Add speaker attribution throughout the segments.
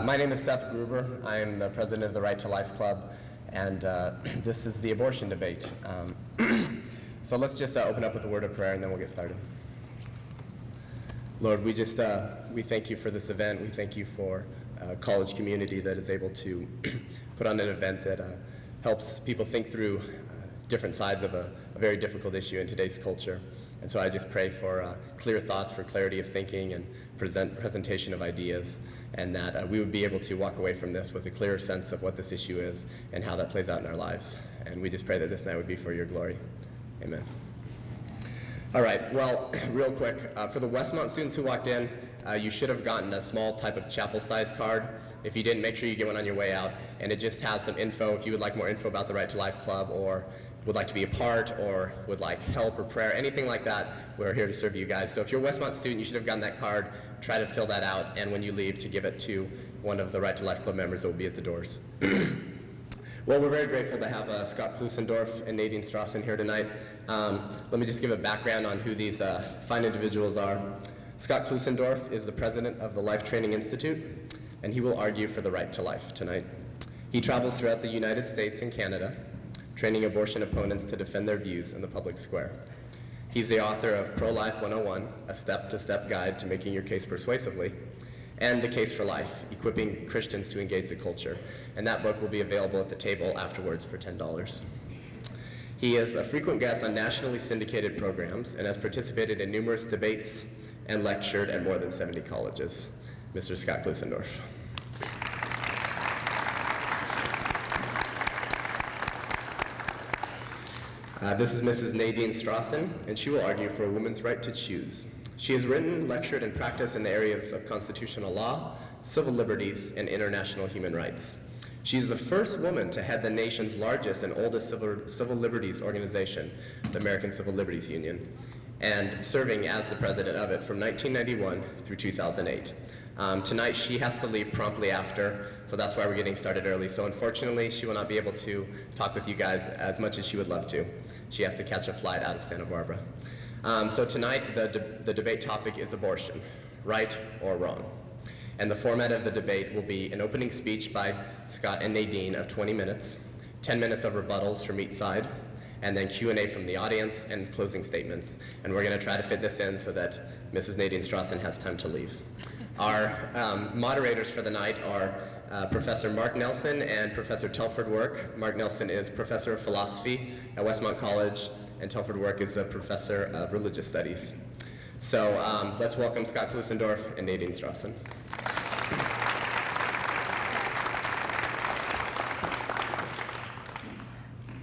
Speaker 1: My name is Seth Gruber. I am the president of the Right to Life Club, and this is the abortion debate. So let's just open up with a word of prayer, and then we'll get started. Lord, we thank you for this event. We thank you for a college community that is able to put on an event that helps people think through different sides of a very difficult issue in today's culture. And so I just pray for clear thoughts, for clarity of thinking and presentation of ideas, and that we would be able to walk away from this with a clearer sense of what this issue is and how that plays out in our lives. And we just pray that this night would be for your glory. Amen. All right, well, real quick, for the Westmont students who walked in, you should have gotten a small type of chapel-sized card. If you didn't, make sure you get one on your way out, and it just has some info if you would like more info about the Right to Life Club, or would like to be a part, or would like help or prayer, anything like that. We're here to serve you guys. So if you're a Westmont student, you should have gotten that card. Try to fill that out, and when you leave, to give it to one of the Right to Life Club members that will be at the doors. Well, we're very grateful to have Scott Klusendorf and Nadine Strossen here tonight. Let me just give a background on who these fine individuals are. Scott Klusendorf is the president of the Life Training Institute, and he will argue for the right to life tonight. He travels throughout the United States and Canada, training abortion opponents to defend their views in the public square. He's the author of Pro-Life 101, a step-to-step guide to making your case persuasively, and The Case for Life, equipping Christians to engage the culture. And that book will be available at the table afterwards for $10. He is a frequent guest on nationally syndicated programs and has participated in numerous debates and lectured at more than 70 colleges. Mr. Scott Klusendorf. This is Mrs. Nadine Strossen, and she will argue for a woman's right to choose. She has written, lectured, and practiced in the areas of constitutional law, civil liberties, and international human rights. She is the first woman to head the nation's largest and oldest civil liberties organization, the American Civil Liberties Union, and serving as the president of it from 1991 through 2008. Tonight she has to leave promptly after, so that's why we're getting started early. So unfortunately, she will not be able to talk with you guys as much as she would love to. She has to catch a flight out of Santa Barbara. So tonight, the debate topic is abortion, right or wrong. And the format of the debate will be an opening speech by Scott and Nadine of 20 minutes, 10 minutes of rebuttals from each side, and then Q&A from the audience and closing statements. And we're going to try to fit this in so that Mrs. Nadine Strossen has time to leave. Our moderators for the night are Professor Mark Nelson and Professor Telford Work. Mark Nelson is Professor of Philosophy at Westmont College, and Telford Work is a Professor of Religious Studies. So let's welcome Scott Klusendorf and Nadine Strossen.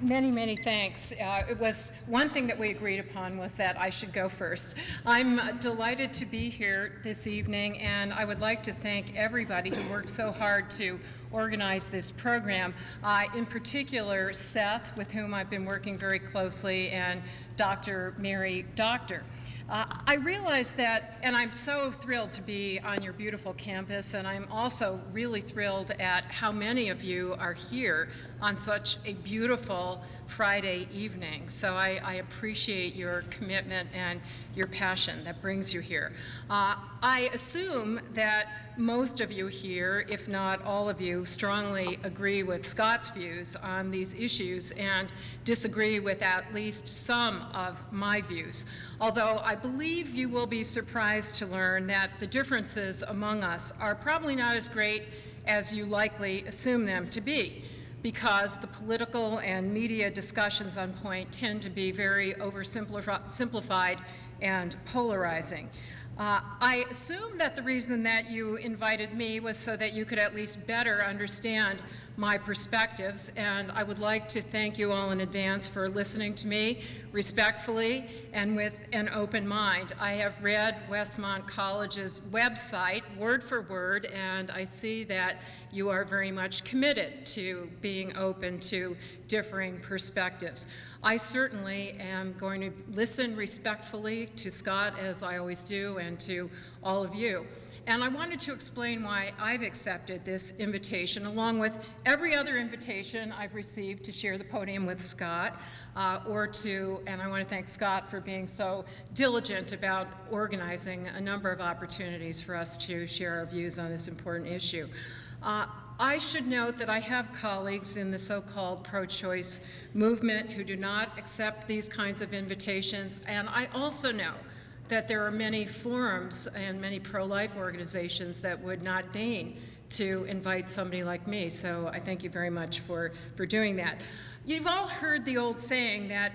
Speaker 2: Many, many thanks. It was one thing that we agreed upon was that I should go first. I'm delighted to be here this evening, and I would like to thank everybody who worked so hard to organize this program. In particular, Seth, with whom I've been working very closely, and Dr. Mary Doctor. I realize that, and I'm so thrilled to be on your beautiful campus, and I'm also really thrilled at how many of you are here on such a beautiful Friday evening. So I appreciate your commitment and your passion that brings you here. I assume that most of you here, if not all of you, strongly agree with Scott's views on these issues and disagree with at least some of my views. Although I believe you will be surprised to learn that the differences among us are probably not as great as you likely assume them to be, because the political and media discussions on point tend to be very oversimplified and polarizing. I assume that the reason that you invited me was so that you could at least better understand my perspectives, and I would like to thank you all in advance for listening to me respectfully and with an open mind. I have read Westmont College's website word for word, and I see that you are very much committed to being open to differing perspectives. I certainly am going to listen respectfully to Scott, as I always do, and to all of you. And I wanted to explain why I've accepted this invitation, along with every other invitation I've received to share the podium with Scott, and I want to thank Scott for being so diligent about organizing a number of opportunities for us to share our views on this important issue. I should note that I have colleagues in the so-called pro-choice movement who do not accept these kinds of invitations, and I also know that there are many forums and many pro-life organizations that would not deign to invite somebody like me, so I thank you very much for doing that. You've all heard the old saying that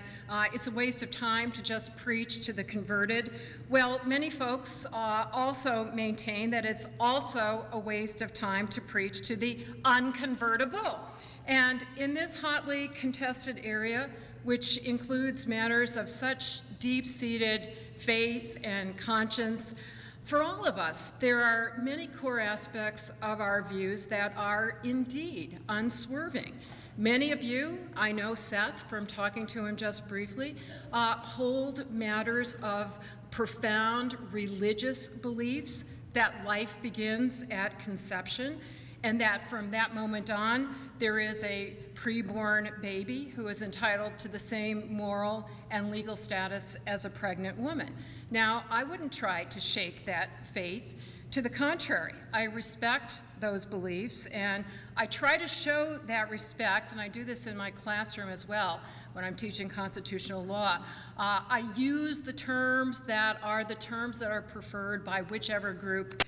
Speaker 2: it's a waste of time to just preach to the converted. Well, many folks also maintain that it's also a waste of time to preach to the unconvertible. And in this hotly contested area, which includes matters of such deep-seated faith and conscience, for all of us, there are many core aspects of our views that are indeed unswerving. Many of you, I know Seth from talking to him just briefly, hold matters of profound religious beliefs that life begins at conception, and that from that moment on, there is a preborn baby who is entitled to the same moral and legal status as a pregnant woman. Now, I wouldn't try to shake that faith. To the contrary, I respect those beliefs, and I try to show that respect, and I do this in my classroom as well when I'm teaching constitutional law. I use the terms that are preferred by whichever group.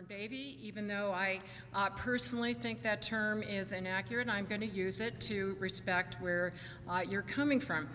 Speaker 2: Baby, even though I personally think that term is inaccurate, I'm going to use it to respect where you're coming from.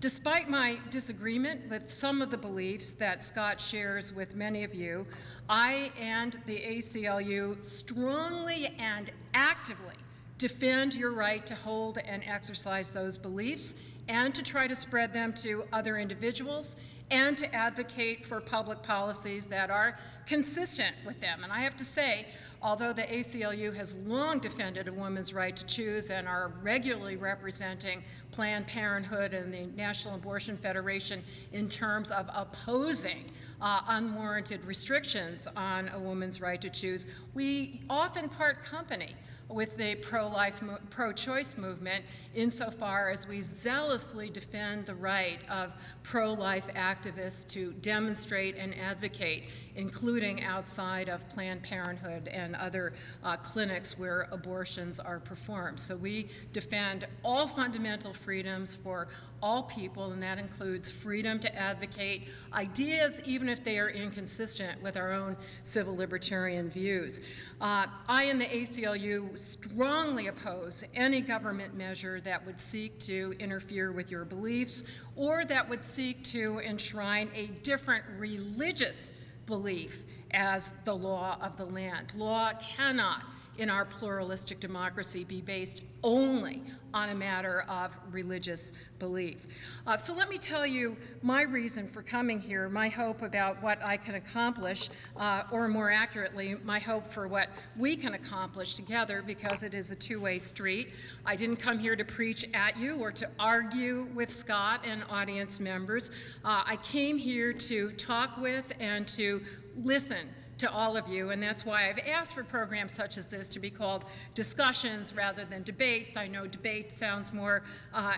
Speaker 2: Despite my disagreement with some of the beliefs that Scott shares with many of you, I and the ACLU strongly and actively defend your right to hold and exercise those beliefs and to try to spread them to other individuals and to advocate for public policies that are consistent with them. And I have to say, although the ACLU has long defended a woman's right to choose and are regularly representing Planned Parenthood and the National Abortion Federation in terms of opposing unwarranted restrictions on a woman's right to choose, we often part company with the pro-choice movement insofar as we zealously defend the right of pro-life activists to demonstrate and advocate, including outside of Planned Parenthood and other clinics where abortions are performed. So we defend all fundamental freedoms for all people, and that includes freedom to advocate ideas even if they are inconsistent with our own civil libertarian views. I and the ACLU strongly oppose any government measure that would seek to interfere with your beliefs or that would seek to enshrine a different religious belief as the law of the land. Law cannot, in our pluralistic democracy, be based only on a matter of religious belief. So let me tell you my reason for coming here, my hope about what I can accomplish, or more accurately, my hope for what we can accomplish together, because it is a two-way street. I didn't come here to preach at you or to argue with Scott and audience members. I came here to talk with and to listen to all of you, and that's why I've asked for programs such as this to be called discussions rather than debate. I know debate sounds more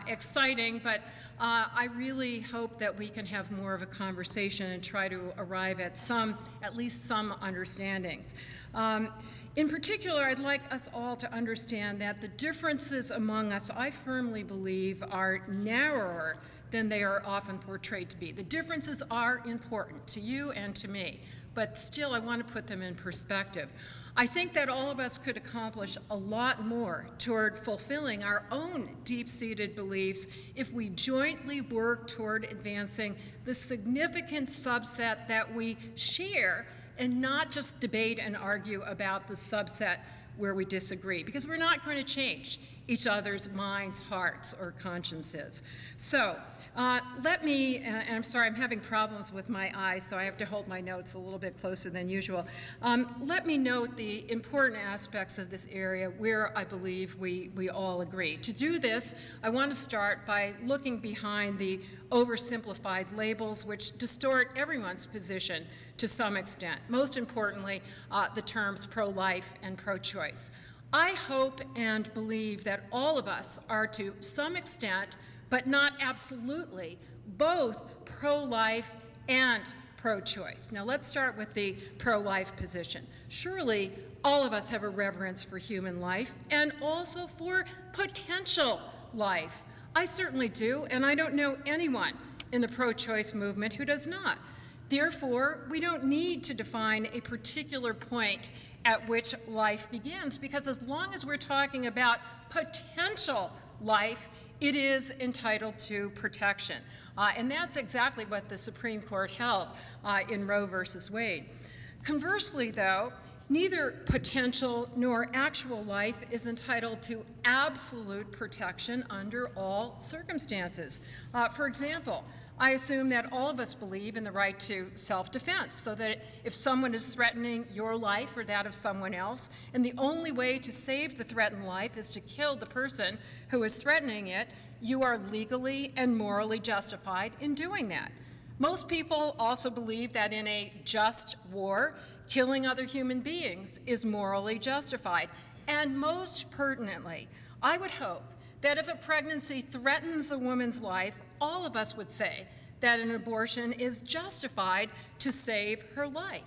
Speaker 2: exciting, but I really hope that we can have more of a conversation and try to arrive at least some understandings. In particular, I'd like us all to understand that the differences among us, I firmly believe, are narrower than they are often portrayed to be. The differences are important to you and to me, but still I want to put them in perspective. I think that all of us could accomplish a lot more toward fulfilling our own deep-seated beliefs if we jointly work toward advancing the significant subset that we share and not just debate and argue about the subset where we disagree, because we're not going to change each other's minds, hearts, or consciences. So let me, and I'm sorry, I'm having problems with my eyes, so I have to hold my notes a little bit closer than usual. Let me note the important aspects of this area where I believe we all agree. To do this, I want to start by looking behind the oversimplified labels which distort everyone's position to some extent. Most importantly, the terms pro-life and pro-choice. I hope and believe that all of us are to some extent, but not absolutely, both pro-life and pro-choice. Now let's start with the pro-life position. Surely all of us have a reverence for human life and also for potential life. I certainly do, and I don't know anyone in the pro-choice movement who does not. Therefore, we don't need to define a particular point at which life begins, because as long as we're talking about potential life, it is entitled to protection. And that's exactly what the Supreme Court held in Roe versus Wade. Conversely, though, neither potential nor actual life is entitled to absolute protection under all circumstances. For example, I assume that all of us believe in the right to self-defense, so that if someone is threatening your life or that of someone else, and the only way to save the threatened life is to kill the person who is threatening it, you are legally and morally justified in doing that. Most people also believe that in a just war, killing other human beings is morally justified. And most pertinently, I would hope that if a pregnancy threatens a woman's life, all of us would say that an abortion is justified to save her life.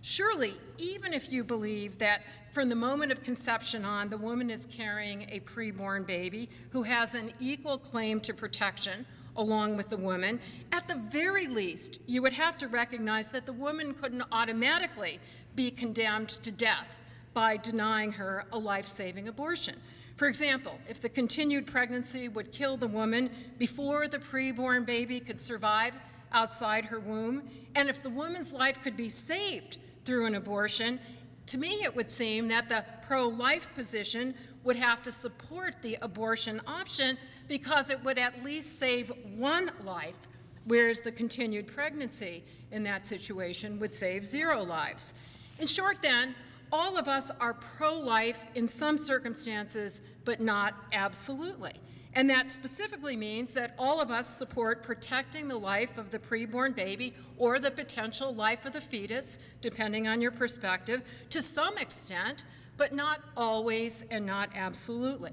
Speaker 2: Surely, even if you believe that from the moment of conception on, the woman is carrying a preborn baby who has an equal claim to protection along with the woman, at the very least, you would have to recognize that the woman couldn't automatically be condemned to death by denying her a life-saving abortion. For example, if the continued pregnancy would kill the woman before the preborn baby could survive outside her womb, and if the woman's life could be saved through an abortion, to me it would seem that the pro-life position would have to support the abortion option because it would at least save one life, whereas the continued pregnancy in that situation would save 0 lives. In short then, all of us are pro-life in some circumstances, but not absolutely. And that specifically means that all of us support protecting the life of the preborn baby or the potential life of the fetus, depending on your perspective, to some extent, but not always and not absolutely.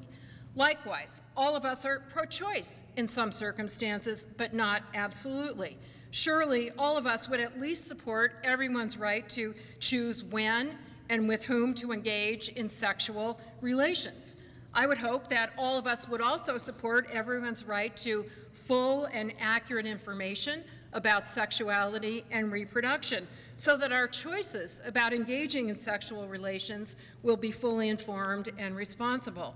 Speaker 2: Likewise, all of us are pro-choice in some circumstances, but not absolutely. Surely, all of us would at least support everyone's right to choose when and with whom to engage in sexual relations. I would hope that all of us would also support everyone's right to full and accurate information about sexuality and reproduction, so that our choices about engaging in sexual relations will be fully informed and responsible.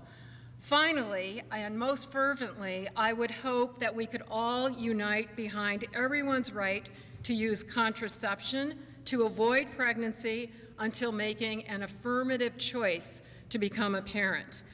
Speaker 2: Finally, and most fervently, I would hope that we could all unite behind everyone's right to use contraception to avoid pregnancy until making an affirmative choice to become a parent.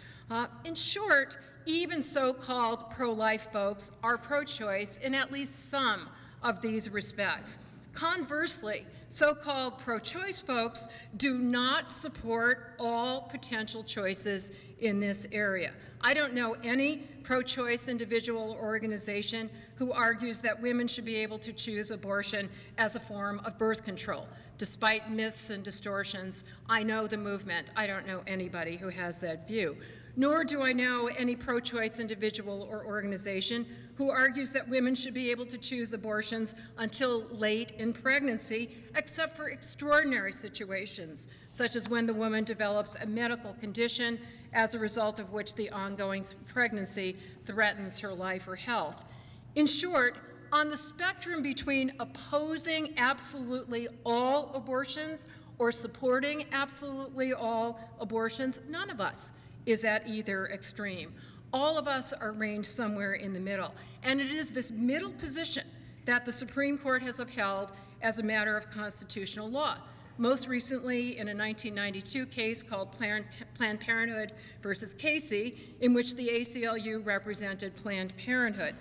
Speaker 2: In short, even so-called pro-life folks are pro-choice in at least some of these respects. Conversely, so-called pro-choice folks do not support all potential choices in this area. I don't know any pro-choice individual or organization who argues that women should be able to choose abortion as a form of birth control. Despite myths and distortions, I know the movement. I don't know anybody who has that view. Nor do I know any pro-choice individual or organization who argues that women should be able to choose abortions until late in pregnancy, except for extraordinary situations, such as when the woman develops a medical condition as a result of which the ongoing pregnancy threatens her life or health. In short, on the spectrum between opposing absolutely all abortions or supporting absolutely all abortions, none of us is at either extreme. All of us are ranged somewhere in the middle. And it is this middle position that the Supreme Court has upheld as a matter of constitutional law. Most recently in a 1992 case called Planned Parenthood versus Casey, in which the ACLU represented Planned Parenthood.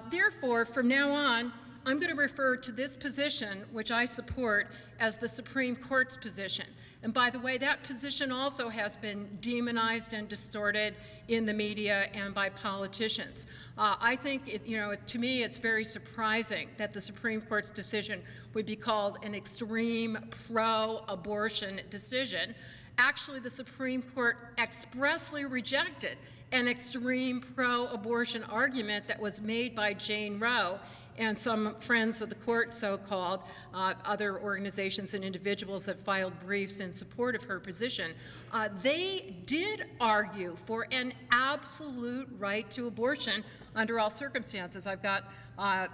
Speaker 2: Therefore, from now on, I'm going to refer to this position, which I support, as the Supreme Court's position. And by the way, that position also has been demonized and distorted in the media and by politicians. I think, to me, it's very surprising that the Supreme Court's decision would be called an extreme pro-abortion decision. Actually, the Supreme Court expressly rejected an extreme pro-abortion argument that was made by Jane Roe and some friends of the court, so-called, other organizations and individuals that filed briefs in support of her position, they did argue for an absolute right to abortion under all circumstances. I've got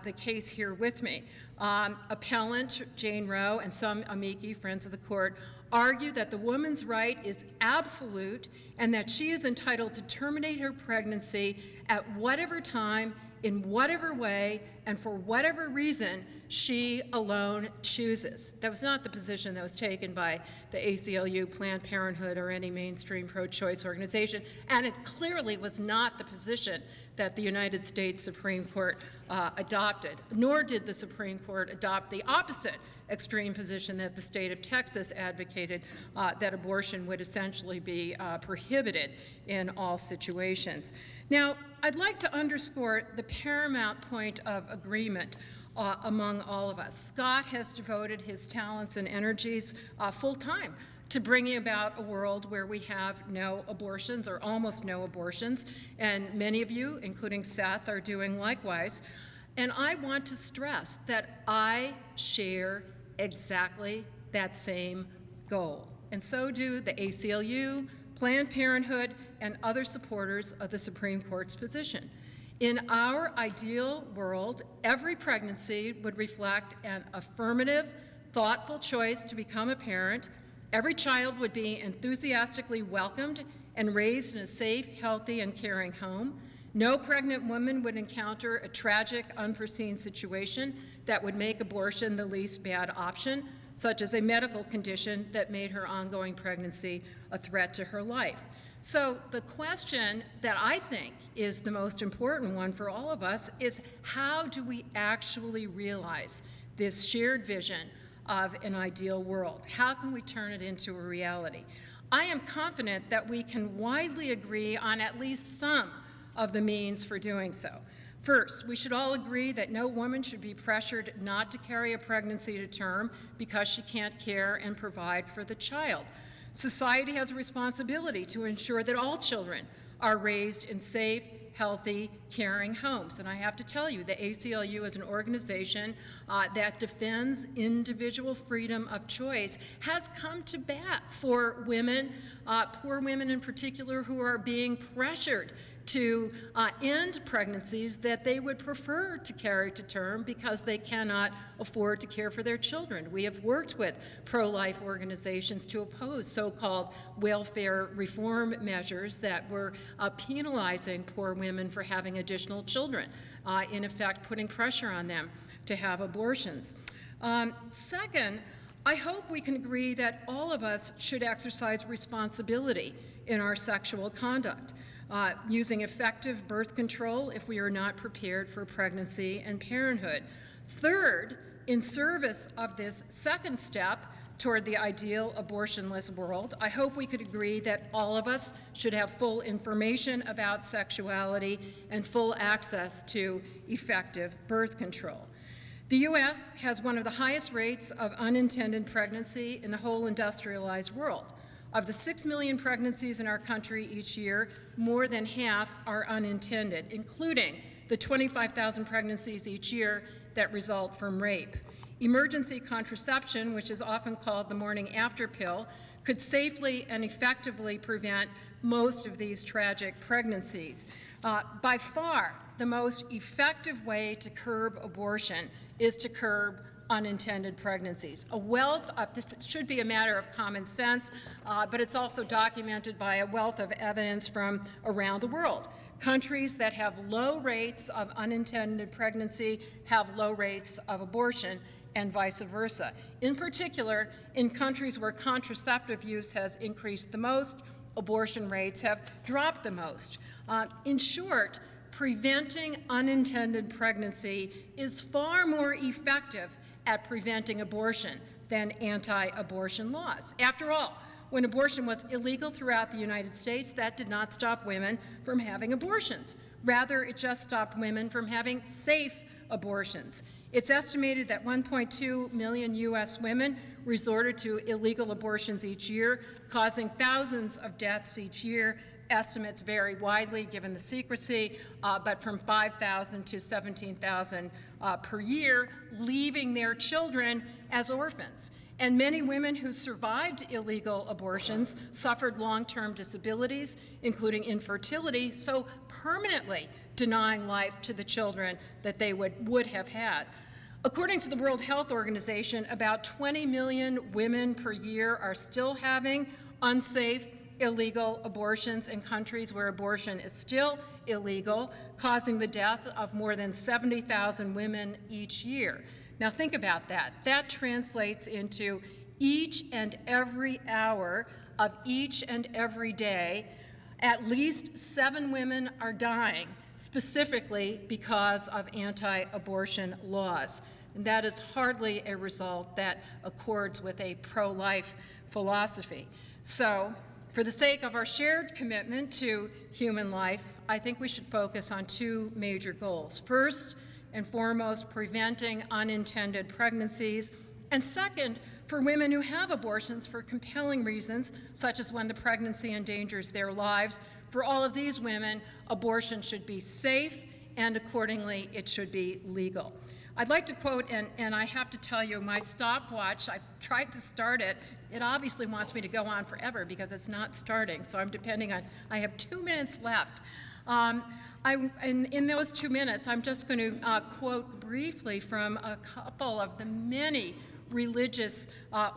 Speaker 2: the case here with me. Appellant Jane Roe and some amici, friends of the court, argue that the woman's right is absolute and that she is entitled to terminate her pregnancy at whatever time, in whatever way, and for whatever reason she alone chooses. That was not the position that was taken by the ACLU, Planned Parenthood, or any mainstream pro-choice organization, and it clearly was not the position that the United States Supreme Court adopted, nor did the Supreme Court adopt the opposite extreme position that the state of Texas advocated, that abortion would essentially be prohibited in all situations. Now, I'd like to underscore the paramount point of agreement among all of us. Scott has devoted his talents and energies full time to bringing about a world where we have no abortions or almost no abortions, and many of you, including Seth, are doing likewise. And I want to stress that I share exactly that same goal, and so do the ACLU, Planned Parenthood, and other supporters of the Supreme Court's position. In our ideal world, every pregnancy would reflect an affirmative, thoughtful choice to become a parent. Every child would be enthusiastically welcomed and raised in a safe, healthy, and caring home. No pregnant woman would encounter a tragic, unforeseen situation that would make abortion the least bad option, such as a medical condition that made her ongoing pregnancy a threat to her life. So the question that I think is the most important one for all of us is, how do we actually realize this shared vision of an ideal world? How can we turn it into a reality? I am confident that we can widely agree on at least some of the means for doing so. First, we should all agree that no woman should be pressured not to carry a pregnancy to term because she can't care and provide for the child. Society has a responsibility to ensure that all children are raised in safe, healthy, caring homes. And I have to tell you, the ACLU is an organization that defends individual freedom of choice, has come to bat for women, poor women in particular, who are being pressured to end pregnancies that they would prefer to carry to term because they cannot afford to care for their children. We have worked with pro-life organizations to oppose so-called welfare reform measures that were penalizing poor women for having additional children, in effect putting pressure on them to have abortions. Second, I hope we can agree that all of us should exercise responsibility in our sexual conduct, using effective birth control if we are not prepared for pregnancy and parenthood. Third, in service of this second step toward the ideal abortionless world, I hope we could agree that all of us should have full information about sexuality and full access to effective birth control. The U.S. has one of the highest rates of unintended pregnancy in the whole industrialized world. Of the 6 million pregnancies in our country each year, more than half are unintended, including the 25,000 pregnancies each year that result from rape. Emergency contraception, which is often called the morning after pill, could safely and effectively prevent most of these tragic pregnancies. By far, the most effective way to curb abortion is to curb unintended pregnancies. A wealth of this should be a matter of common sense, but it's also documented by a wealth of evidence from around the world. Countries that have low rates of unintended pregnancy have low rates of abortion, and vice versa. In particular, in countries where contraceptive use has increased the most, abortion rates have dropped the most. In short, preventing unintended pregnancy is far more effective at preventing abortion than anti-abortion laws. After all, when abortion was illegal throughout the United States, that did not stop women from having abortions. Rather, it just stopped women from having safe abortions. It's estimated that 1.2 million U.S. women resorted to illegal abortions each year, causing thousands of deaths each year. Estimates vary widely given the secrecy, but from 5,000 to 17,000 per year, leaving their children as orphans. And many women who survived illegal abortions suffered long-term disabilities, including infertility, so permanently denying life to the children that they would have had. According to the World Health Organization, about 20 million women per year are still having unsafe, illegal abortions in countries where abortion is still illegal, causing the death of more than 70,000 women each year. Now think about that. That translates into each and every hour of each and every day, at least 7 women are dying, specifically because of anti-abortion laws. And that is hardly a result that accords with a pro-life philosophy. So, for the sake of our shared commitment to human life, I think we should focus on 2 major goals. First and foremost, preventing unintended pregnancies, and second, for women who have abortions for compelling reasons, such as when the pregnancy endangers their lives. For all of these women, abortion should be safe, and accordingly, it should be legal. I'd like to quote, and I have to tell you, my stopwatch, I've tried to start it. It obviously wants me to go on forever because it's not starting, so I'm depending on, I have 2 minutes left. In those 2 minutes, I'm just going to quote briefly from a couple of the many religious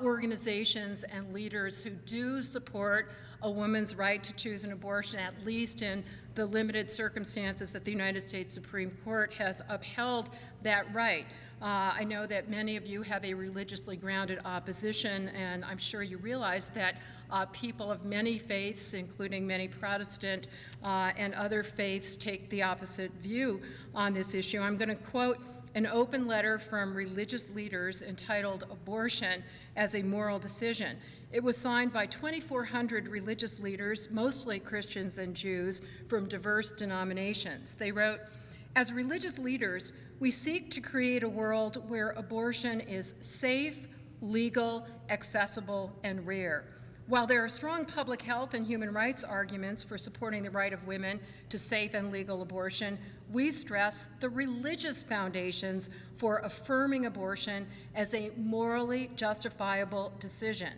Speaker 2: organizations and leaders who do support a woman's right to choose an abortion, at least in the limited circumstances that the United States Supreme Court has upheld that right. I know that many of you have a religiously grounded opposition, and I'm sure you realize that people of many faiths, including many Protestant and other faiths, take the opposite view on this issue. I'm going to quote an open letter from religious leaders entitled "Abortion as a Moral Decision." It was signed by 2,400 religious leaders, mostly Christians and Jews, from diverse denominations. They wrote, "As religious leaders, we seek to create a world where abortion is safe, legal, accessible, and rare. While there are strong public health and human rights arguments for supporting the right of women to safe and legal abortion, we stress the religious foundations for affirming abortion as a morally justifiable decision.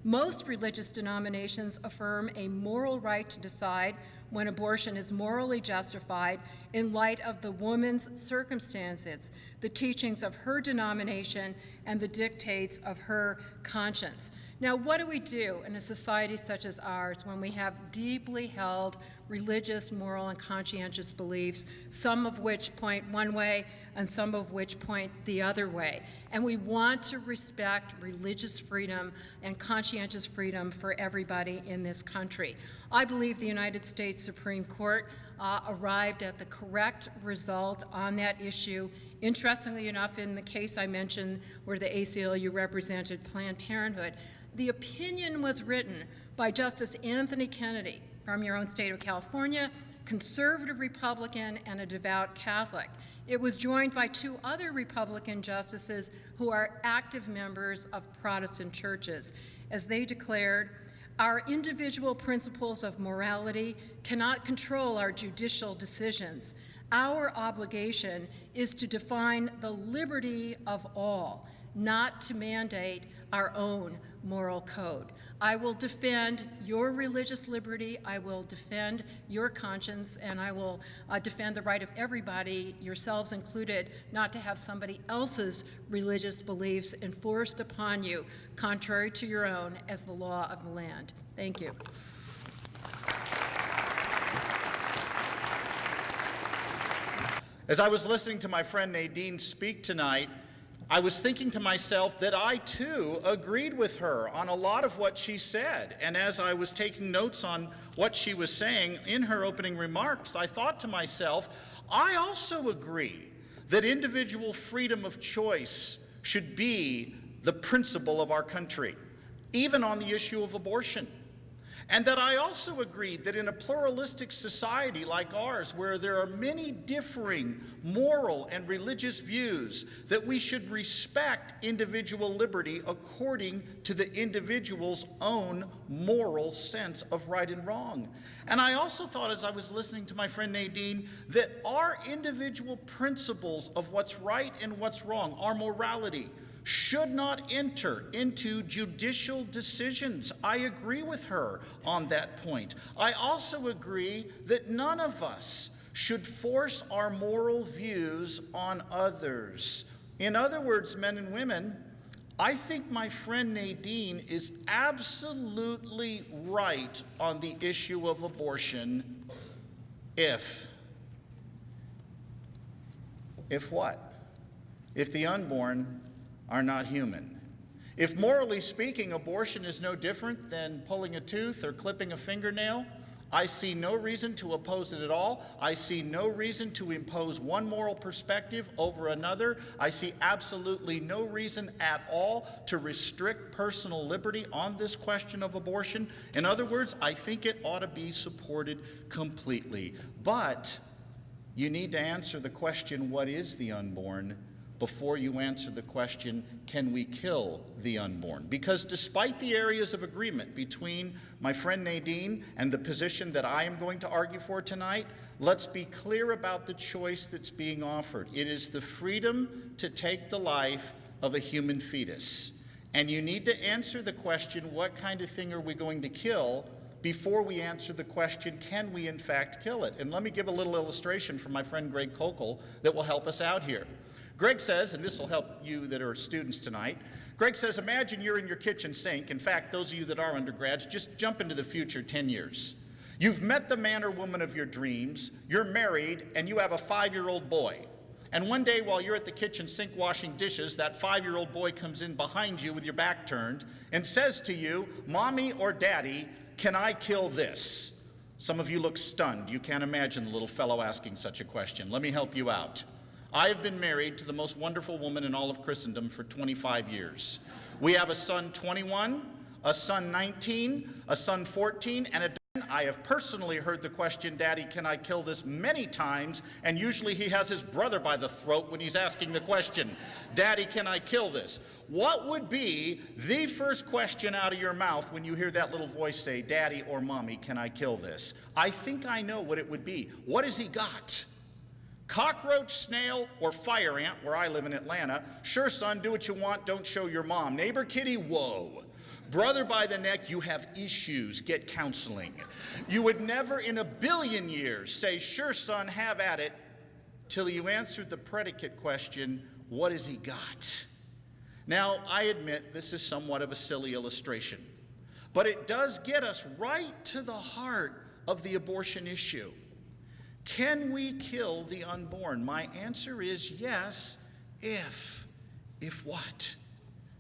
Speaker 2: Most religious denominations affirm a moral right to decide when abortion is morally justified in light of the woman's circumstances, the teachings of her denomination, and the dictates of her conscience." Now, what do we do in a society such as ours when we have deeply held religious, moral, and conscientious beliefs, some of which point one way and some of which point the other way? And we want to respect religious freedom and conscientious freedom for everybody in this country. I believe the United States Supreme Court arrived at the correct result on that issue. Interestingly enough, in the case I mentioned where the ACLU represented Planned Parenthood, the opinion was written by Justice Anthony Kennedy from your own state of California, conservative Republican and a devout Catholic. It was joined by 2 other Republican justices who are active members of Protestant churches. As they declared, "Our individual principles of morality cannot control our judicial decisions. Our obligation is to define the liberty of all, not to mandate our own moral code. I will defend your religious liberty, I will defend your conscience, and I will defend the right of everybody, yourselves included, not to have somebody else's religious beliefs enforced upon you, contrary to your own, as the law of the land." Thank you.
Speaker 3: As I was listening to my friend Nadine speak tonight, I was thinking to myself that I too agreed with her on a lot of what she said. And as I was taking notes on what she was saying in her opening remarks, I thought to myself, I also agree that individual freedom of choice should be the principle of our country, even on the issue of abortion. And that I also agreed that in a pluralistic society like ours, where there are many differing moral and religious views, that we should respect individual liberty according to the individual's own moral sense of right and wrong. And I also thought, as I was listening to my friend Nadine, that our individual principles of what's right and what's wrong, our morality, should not enter into judicial decisions. I agree with her on that point. I also agree that none of us should force our moral views on others. In other words, men and women, I think my friend Nadine is absolutely right on the issue of abortion if what? If the unborn are not human. If morally speaking, abortion is no different than pulling a tooth or clipping a fingernail, I see no reason to oppose it at all. I see no reason to impose one moral perspective over another. I see absolutely no reason at all to restrict personal liberty on this question of abortion. In other words, I think it ought to be supported completely. But you need to answer the question, what is the unborn, before you answer the question, can we kill the unborn? Because despite the areas of agreement between my friend Nadine and the position that I am going to argue for tonight, let's be clear about the choice that's being offered. It is the freedom to take the life of a human fetus. And you need to answer the question, what kind of thing are we going to kill, before we answer the question, can we in fact kill it? And let me give a little illustration from my friend Greg Kokel that will help us out here. Greg says, and this will help you that are students tonight, Greg says, imagine you're in your kitchen sink. In fact, those of you that are undergrads, just jump into the future 10 years. You've met the man or woman of your dreams, you're married, and you have a 5-year-old boy. And one day while you're at the kitchen sink washing dishes, that 5-year-old boy comes in behind you with your back turned and says to you, Mommy or Daddy, can I kill this? Some of you look stunned. You can't imagine the little fellow asking such a question. Let me help you out. I have been married to the most wonderful woman in all of Christendom for 25 years. We have a son 21, a son 19, a son 14, and a I have personally heard the question, Daddy, can I kill this, many times, and usually he has his brother by the throat when he's asking the question, Daddy, can I kill this? What would be the first question out of your mouth when you hear that little voice say, Daddy or Mommy, can I kill this? I think I know what it would be. What has he got? Cockroach, snail, or fire ant, where I live in Atlanta. Sure, son, do what you want, don't show your mom. Neighbor kitty, whoa. Brother by the neck, you have issues, get counseling. You would never in a billion years say, sure, son, have at it, till you answered the predicate question, what has he got? Now, I admit this is somewhat of a silly illustration, but it does get us right to the heart of the abortion issue. Can we kill the unborn? My answer is yes, if. If what?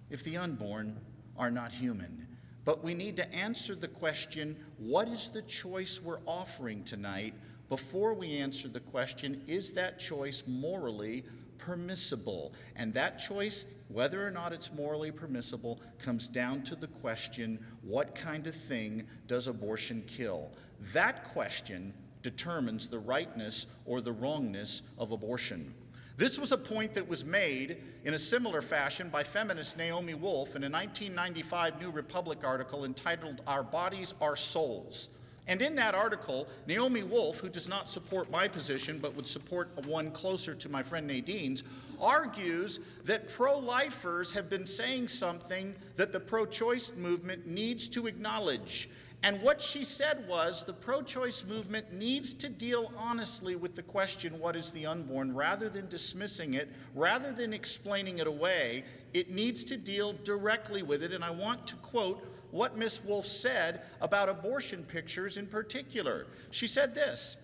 Speaker 3: If the unborn are not human. But we need to answer the question, what is the choice we're offering tonight, before we answer the question, is that choice morally permissible? And that choice, whether or not it's morally permissible, comes down to the question, what kind of thing does abortion kill? That question determines the rightness or the wrongness of abortion. This was a point that was made in a similar fashion by feminist Naomi Wolf in a 1995 New Republic article entitled Our Bodies, Our Souls. And in that article, Naomi Wolf, who does not support my position but would support one closer to my friend Nadine's, argues that pro-lifers have been saying something that the pro-choice movement needs to acknowledge. And what she said was the pro-choice movement needs to deal honestly with the question, what is the unborn, rather than dismissing it, rather than explaining it away. It needs to deal directly with it. And I want to quote what Miss Wolf said about abortion pictures in particular. She said this.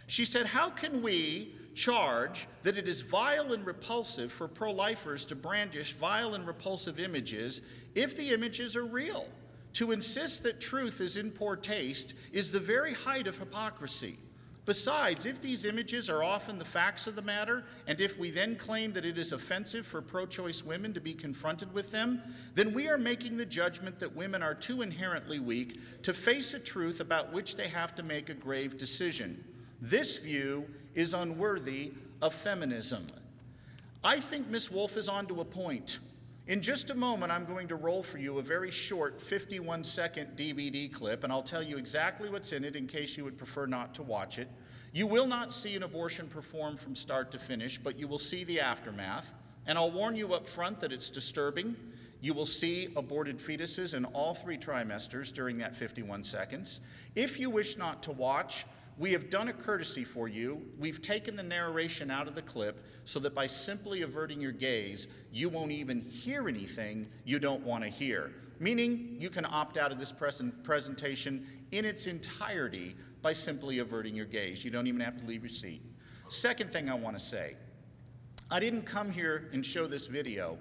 Speaker 3: She said, how can we charge that it is vile and repulsive for pro-lifers to brandish vile and repulsive images if the images are real? To insist that truth is in poor taste is the very height of hypocrisy. Besides, if these images are often the facts of the matter, and if we then claim that it is offensive for pro-choice women to be confronted with them, then we are making the judgment that women are too inherently weak to face a truth about which they have to make a grave decision. This view is unworthy of feminism. I think Ms. Wolf is onto a point. In just a moment, I'm going to roll for you a very short 51-second DVD clip, and I'll tell you exactly what's in it in case you would prefer not to watch it. You will not see an abortion performed from start to finish, but you will see the aftermath. And I'll warn you up front that it's disturbing. You will see aborted fetuses in all 3 trimesters during that 51 seconds. If you wish not to watch, we have done a courtesy for you. We've taken the narration out of the clip so that by simply averting your gaze, you won't even hear anything you don't want to hear, meaning you can opt out of this presentation in its entirety by simply averting your gaze. You don't even have to leave your seat. Second thing I want to say, I didn't come here and show this video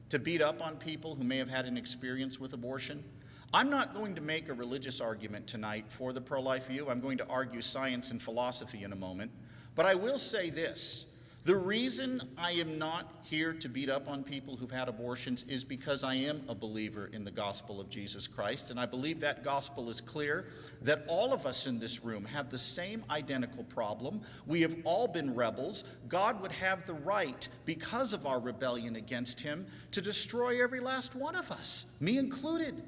Speaker 3: to beat up on people who may have had an experience with abortion. I'm not going to make a religious argument tonight for the pro-life view. I'm going to argue science and philosophy in a moment. But I will say this. The reason I am not here to beat up on people who've had abortions is because I am a believer in the gospel of Jesus Christ, and I believe that gospel is clear, that all of us in this room have the same identical problem. We have all been rebels. God would have the right, because of our rebellion against him, to destroy every last one of us, me included.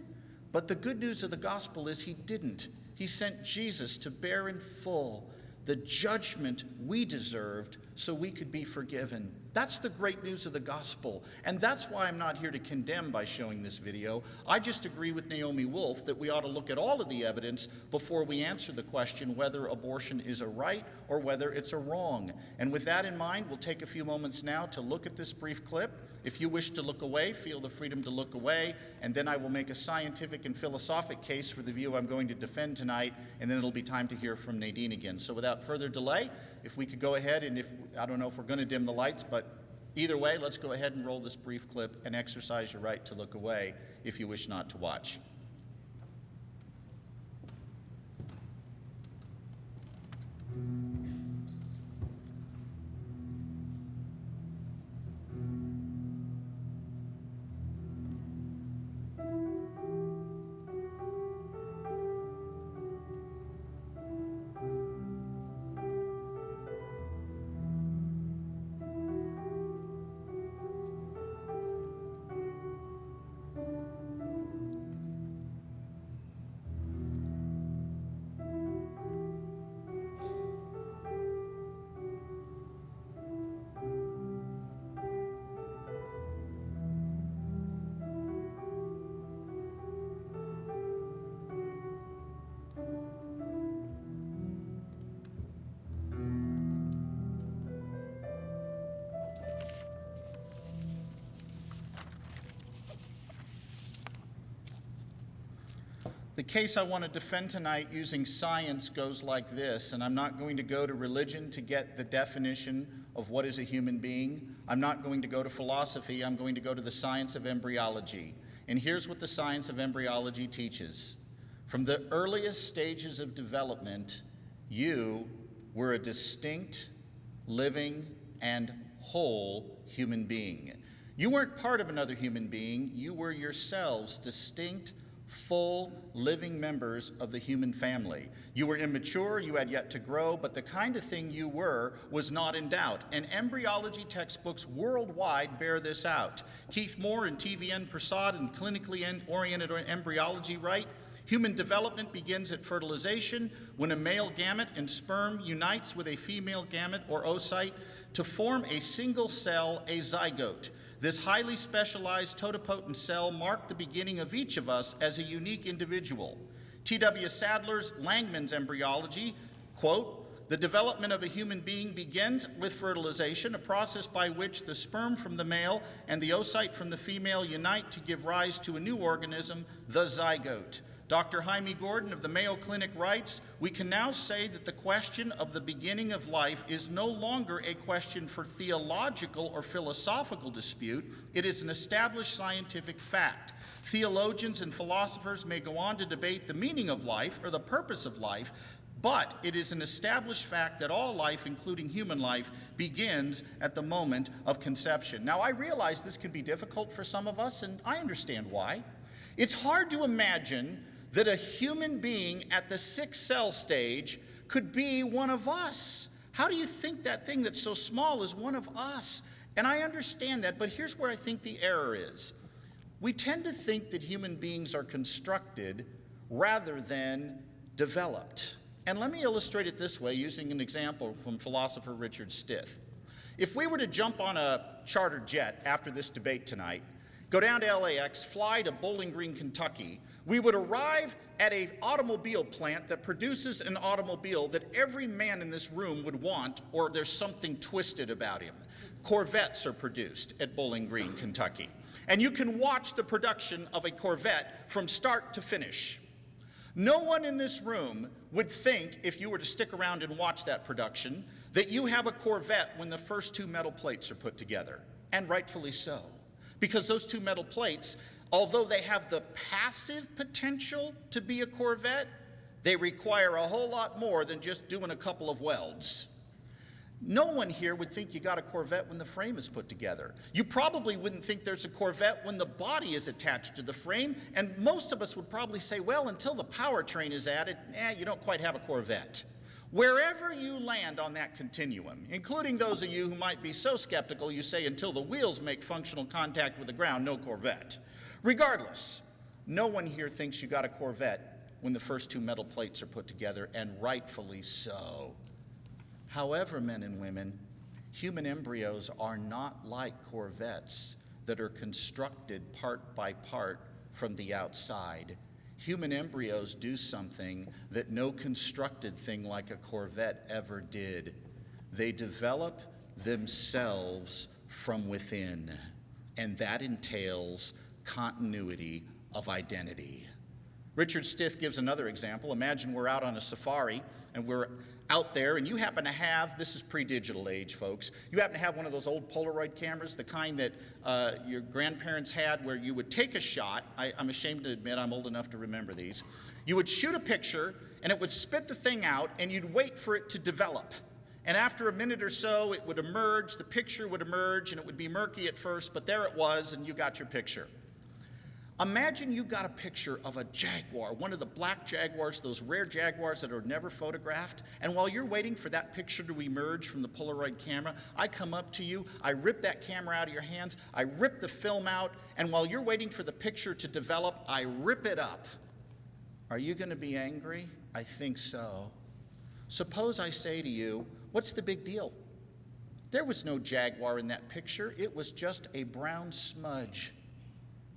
Speaker 3: But the good news of the gospel is he didn't. He sent Jesus to bear in full the judgment we deserved so we could be forgiven. That's the great news of the gospel. And that's why I'm not here to condemn by showing this video. I just agree with Naomi Wolf that we ought to look at all of the evidence before we answer the question whether abortion is a right or whether it's a wrong. And with that in mind, we'll take a few moments now to look at this brief clip. If you wish to look away, feel the freedom to look away, and then I will make a scientific and philosophic case for the view I'm going to defend tonight, and then it'll be time to hear from Nadine again. So without further delay, if we could go ahead, and I don't know if we're going to dim the lights, but either way, let's go ahead and roll this brief clip and exercise your right to look away if you wish not to watch. The case I want to defend tonight using science goes like this, and I'm not going to go to religion to get the definition of what is a human being. I'm not going to go to philosophy. I'm going to go to the science of embryology. And here's what the science of embryology teaches. From the earliest stages of development, you were a distinct, living, and whole human being. You weren't part of another human being. You were yourselves distinct, full, living members of the human family. You were immature, you had yet to grow, but the kind of thing you were was not in doubt. And embryology textbooks worldwide bear this out. Keith Moore and TVN Prasad in Clinically Oriented Embryology write, human development begins at fertilization when a male gamete and sperm unites with a female gamete or oocyte to form a single cell, a zygote. This highly specialized totipotent cell marked the beginning of each of us as a unique individual. T.W. Sadler's Langman's embryology, quote, the development of a human being begins with fertilization, a process by which the sperm from the male and the oocyte from the female unite to give rise to a new organism, the zygote. Dr. Jaime Gordon of the Mayo Clinic writes, we can now say that the question of the beginning of life is no longer a question for theological or philosophical dispute. It is an established scientific fact. Theologians and philosophers may go on to debate the meaning of life or the purpose of life, But it is an established fact that all life, including human life, begins at the moment of conception. Now, I realize this can be difficult for some of us, and I understand why. It's hard to imagine that a human being at the 6-cell stage could be one of us. How do you think that thing that's so small is one of us? And I understand that, but here's where I think the error is. We tend to think that human beings are constructed rather than developed. And let me illustrate it this way using an example from philosopher Richard Stith. If we were to jump on a charter jet after this debate tonight, go down to LAX, fly to Bowling Green, Kentucky, we would arrive at an automobile plant that produces an automobile that every man in this room would want, or there's something twisted about him. Corvettes are produced at Bowling Green, Kentucky. And you can watch the production of a Corvette from start to finish. No one in this room would think, if you were to stick around and watch that production, that you have a Corvette when the first 2 metal plates are put together. And rightfully so. Because those 2 metal plates, although they have the passive potential to be a Corvette, they require a whole lot more than just doing a couple of welds. No one here would think you got a Corvette when the frame is put together. You probably wouldn't think there's a Corvette when the body is attached to the frame, and most of us would probably say, well, until the powertrain is added, you don't quite have a Corvette. Wherever you land on that continuum, including those of you who might be so skeptical you say until the wheels make functional contact with the ground, no Corvette. Regardless, no one here thinks you got a Corvette when the first 2 metal plates are put together, and rightfully so. However, men and women, human embryos are not like Corvettes that are constructed part by part from the outside. Human embryos do something that no constructed thing like a Corvette ever did. They develop themselves from within, and that entails continuity of identity. Richard Stith gives another example. Imagine we're out on a safari and we're out there and you happen to have, this is pre-digital age, folks, you happen to have one of those old Polaroid cameras, the kind that your grandparents had where you would take a shot. I'm ashamed to admit I'm old enough to remember these. You would shoot a picture and it would spit the thing out and you'd wait for it to develop. And after a minute or so, it would emerge, the picture would emerge, and it would be murky at first, but there it was and you got your picture. Imagine you got a picture of a jaguar, one of the black jaguars, those rare jaguars that are never photographed, and while you're waiting for that picture to emerge from the Polaroid camera, I come up to you, I rip that camera out of your hands, I rip the film out, and while you're waiting for the picture to develop, I rip it up. Are you going to be angry? I think so. Suppose I say to you, what's the big deal? There was no jaguar in that picture, it was just a brown smudge.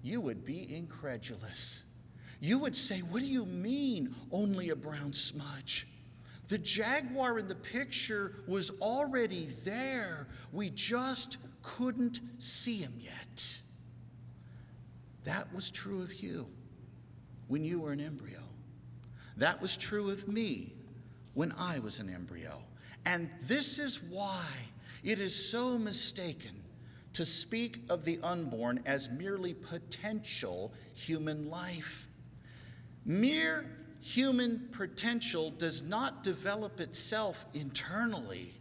Speaker 3: You would be incredulous. You would say, what do you mean, only a brown smudge? The jaguar in the picture was already there. We just couldn't see him yet. That was true of you when you were an embryo. That was true of me when I was an embryo. And this is why it is so mistaken to speak of the unborn as merely potential human life. Mere human potential does not develop itself internally.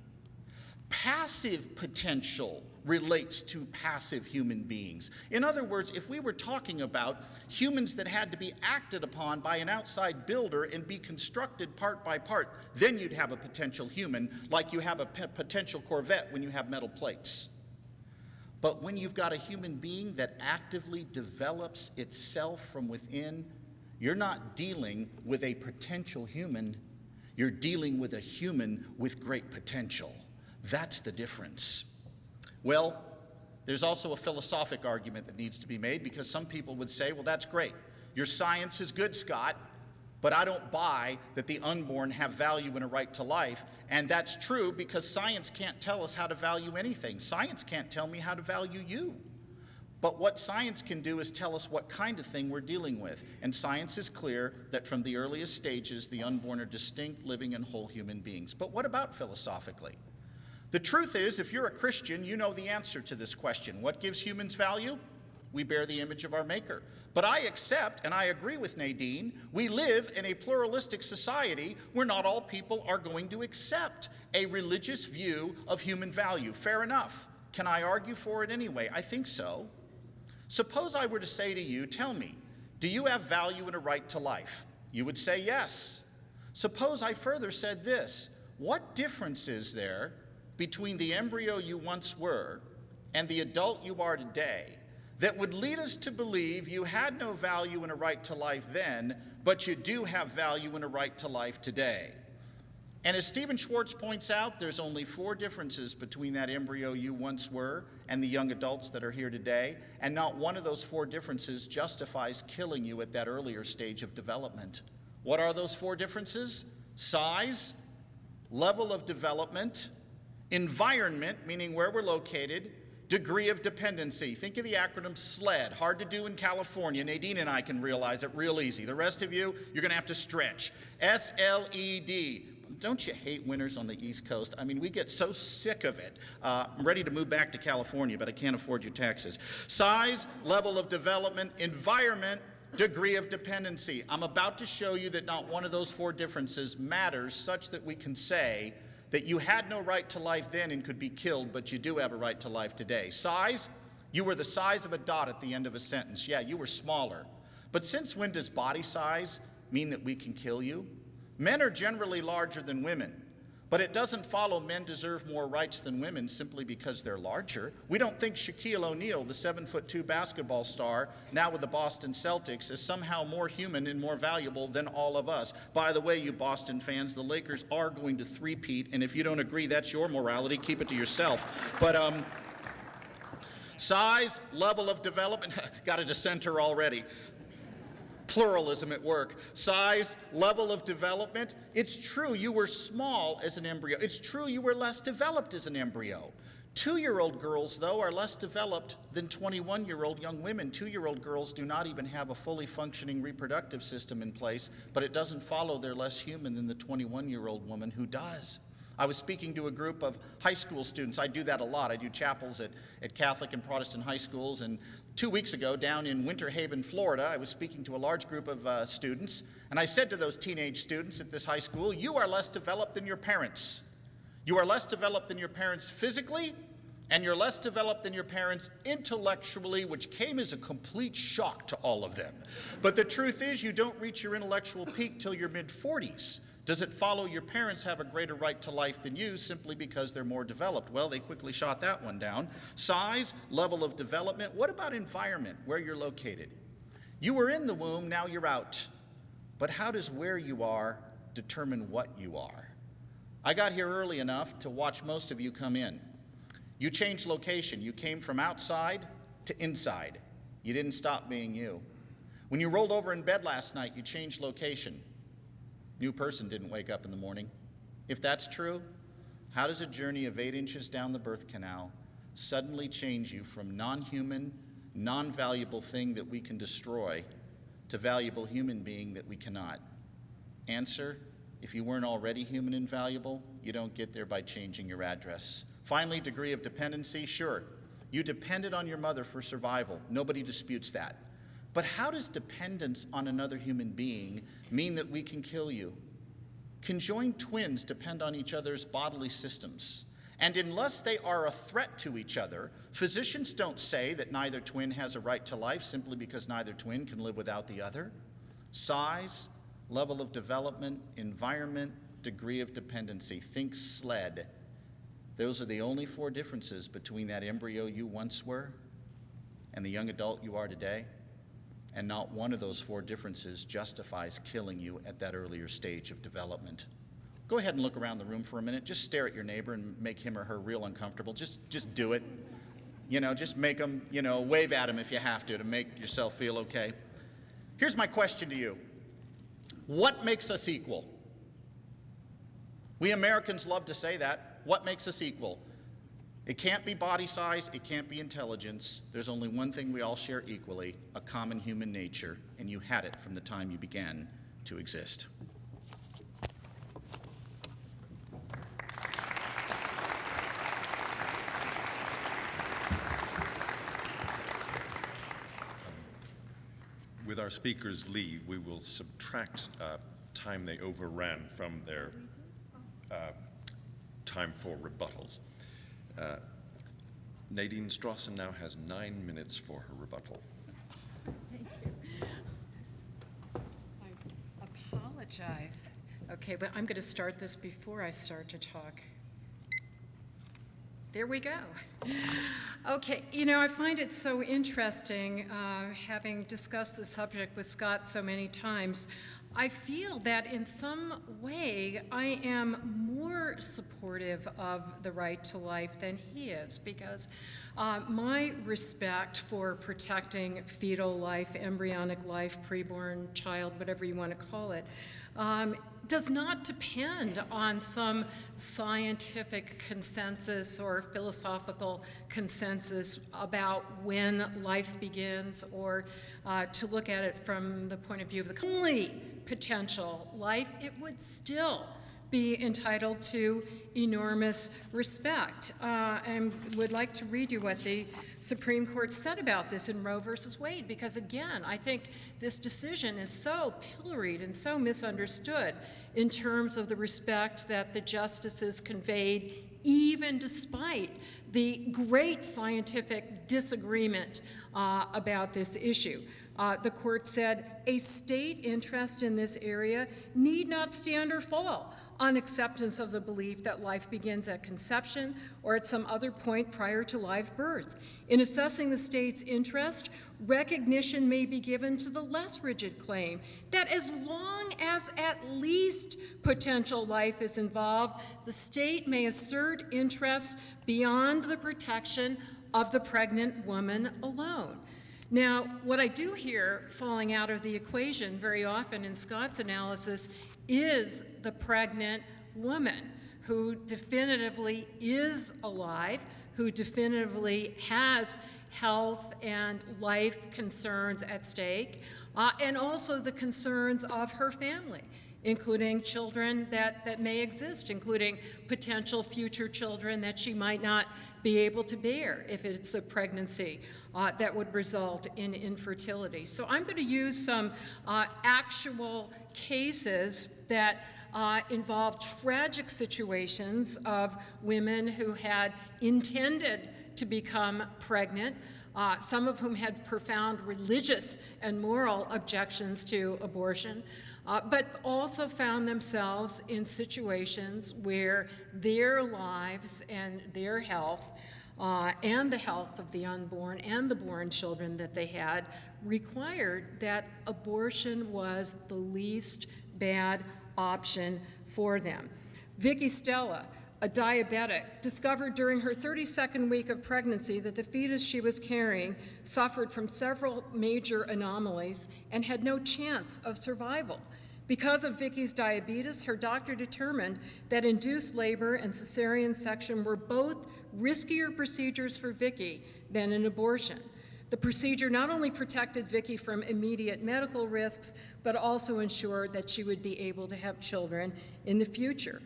Speaker 3: Passive potential relates to passive human beings. In other words, if we were talking about humans that had to be acted upon by an outside builder and be constructed part by part, then you'd have a potential human, like you have a potential Corvette when you have metal plates. But when you've got a human being that actively develops itself from within, you're not dealing with a potential human, you're dealing with a human with great potential. That's the difference. Well, there's also a philosophic argument that needs to be made, because some people would say, well, that's great. Your science is good, Scott, but I don't buy that the unborn have value and a right to life. And that's true because science can't tell us how to value anything. Science can't tell me how to value you. But what science can do is tell us what kind of thing we're dealing with. And science is clear that from the earliest stages, the unborn are distinct, living, and whole human beings. But what about philosophically? The truth is, if you're a Christian, you know the answer to this question. What gives humans value? We bear the image of our Maker. But I accept, and I agree with Nadine, we live in a pluralistic society where not all people are going to accept a religious view of human value. Fair enough. Can I argue for it anyway? I think so. Suppose I were to say to you, tell me, do you have value and a right to life? You would say yes. Suppose I further said this, what difference is there between the embryo you once were and the adult you are today that would lead us to believe you had no value and a right to life then, but you do have value and a right to life today? And as Stephen Schwartz points out, there's only 4 differences between that embryo you once were and the young adults that are here today, and not one of those 4 differences justifies killing you at that earlier stage of development. What are those 4 differences? Size, level of development, environment, meaning where we're located, degree of dependency. Think of the acronym SLED, hard to do in California. Nadine and I can realize it real easy. The rest of you, you're going to have to stretch. SLED. Don't you hate winters on the East Coast? I mean, we get so sick of it. I'm ready to move back to California, but I can't afford your taxes. Size, level of development, environment, degree of dependency. I'm about to show you that not one of those 4 differences matters such that we can say that you had no right to life then and could be killed, but you do have a right to life today. Size, you were the size of a dot at the end of a sentence. Yeah, you were smaller. But since when does body size mean that we can kill you? Men are generally larger than women, but it doesn't follow men deserve more rights than women simply because they're larger. We don't think Shaquille O'Neal, the 7'2" basketball star, now with the Boston Celtics, is somehow more human and more valuable than all of us. By the way, you Boston fans, the Lakers are going to three-peat, and if you don't agree, that's your morality. Keep it to yourself. But size, level of development, got a dissenter already. Pluralism at work. Size, level of development. It's true you were small as an embryo. It's true you were less developed as an embryo. 2-year-old girls, though, are less developed than 21-year-old young women. 2-year-old girls do not even have a fully functioning reproductive system in place, but it doesn't follow they're less human than the 21-year-old woman who does. I was speaking to a group of high school students. I do that a lot. I do chapels at Catholic and Protestant high schools. And 2 weeks ago, down in Winter Haven, Florida, I was speaking to a large group of students. And I said to those teenage students at this high school, you are less developed than your parents. You are less developed than your parents physically, and you're less developed than your parents intellectually, which came as a complete shock to all of them. But the truth is, you don't reach your intellectual peak till your mid-40s. Does it follow your parents have a greater right to life than you simply because they're more developed? Well, they quickly shot that one down. Size, level of development. What about environment, where you're located? You were in the womb, now you're out. But how does where you are determine what you are? I got here early enough to watch most of you come in. You changed location. You came from outside to inside. You didn't stop being you. When you rolled over in bed last night, you changed location. New person didn't wake up in the morning. If that's true, how does a journey of 8 inches down the birth canal suddenly change you from non-human, non-valuable thing that we can destroy to valuable human being that we cannot? Answer, if you weren't already human and valuable, you don't get there by changing your address. Finally, degree of dependency, sure. You depended on your mother for survival. Nobody disputes that. But how does dependence on another human being mean that we can kill you? Conjoined twins depend on each other's bodily systems. And unless they are a threat to each other, physicians don't say that neither twin has a right to life simply because neither twin can live without the other. Size, level of development, environment, degree of dependency. Think SLED. Those are the only 4 differences between that embryo you once were and the young adult you are today. And not one of those 4 differences justifies killing you at that earlier stage of development. Go ahead and look around the room for a minute. Just stare at your neighbor and make him or her real uncomfortable. Just do it. Just make them, wave at them if you have to make yourself feel okay. Here's my question to you. What makes us equal? We Americans love to say that. What makes us equal? It can't be body size, it can't be intelligence. There's only one thing we all share equally, a common human nature, and you had it from the time you began to exist.
Speaker 4: with our speakers leave, we will subtract time they overran from their time for rebuttals. Nadine Strossen now has 9 minutes for her rebuttal.
Speaker 2: Thank you. I apologize. Okay, but I'm going to start this before I start to talk. There we go. Okay, you know, I find it so interesting, having discussed the subject with Scott so many times. I feel that in some way I am more supportive of the right to life than he is, because my respect for protecting fetal life, embryonic life, preborn child, whatever you want to call it, does not depend on some scientific consensus or philosophical consensus about when life begins, or to look at it from the point of view of the only potential life, it would still be entitled to enormous respect. And would like to read you what the Supreme Court said about this in Roe versus Wade, because again, I think this decision is so pilloried and so misunderstood in terms of the respect that the justices conveyed, even despite the great scientific disagreement about this issue. The court said, a state interest in this area need not stand or fall on acceptance of the belief that life begins at conception or at some other point prior to live birth. In assessing the state's interest, recognition may be given to the less rigid claim that as long as at least potential life is involved, the state may assert interests beyond the protection of the pregnant woman alone. Now, what I do hear falling out of the equation very often in Scott's analysis is the pregnant woman who definitively is alive, who definitively has health and life concerns at stake, and also the concerns of her family, including children that may exist, including potential future children that she might not be able to bear if it's a pregnancy that would result in infertility. So I'm going to use some actual cases that involve tragic situations of women who had intended to become pregnant, some of whom had profound religious and moral objections to abortion, but also found themselves in situations where their lives and their health and the health of the unborn and the born children that they had required that abortion was the least bad option for them. Vicky Stella, a diabetic, discovered during her 32nd week of pregnancy that the fetus she was carrying suffered from several major anomalies and had no chance of survival. Because of Vicky's diabetes, her doctor determined that induced labor and cesarean section were both riskier procedures for Vicky than an abortion. The procedure not only protected Vicky from immediate medical risks, but also ensured that she would be able to have children in the future.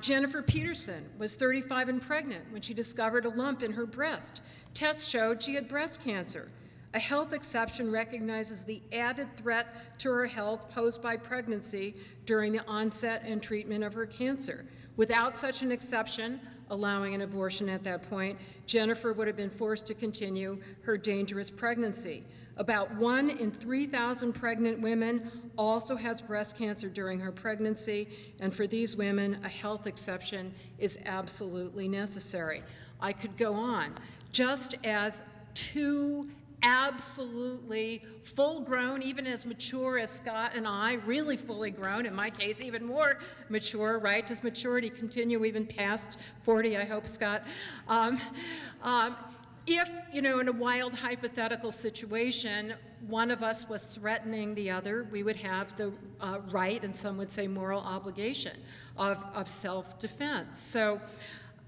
Speaker 2: Jennifer Peterson was 35 and pregnant when she discovered a lump in her breast. Tests showed she had breast cancer. A health exception recognizes the added threat to her health posed by pregnancy during the onset and treatment of her cancer. Without such an exception, allowing an abortion at that point, Jennifer would have been forced to continue her dangerous pregnancy. About 1 in 3,000 pregnant women also has breast cancer during her pregnancy, and for these women, a health exception is absolutely necessary. I could go on. Just as two absolutely full-grown, even as mature as Scott and I, really fully grown, in my case, even more mature, right? Does maturity continue even past 40, I hope, Scott? If, in a wild hypothetical situation, one of us was threatening the other, we would have the right, and some would say moral obligation, of self-defense. So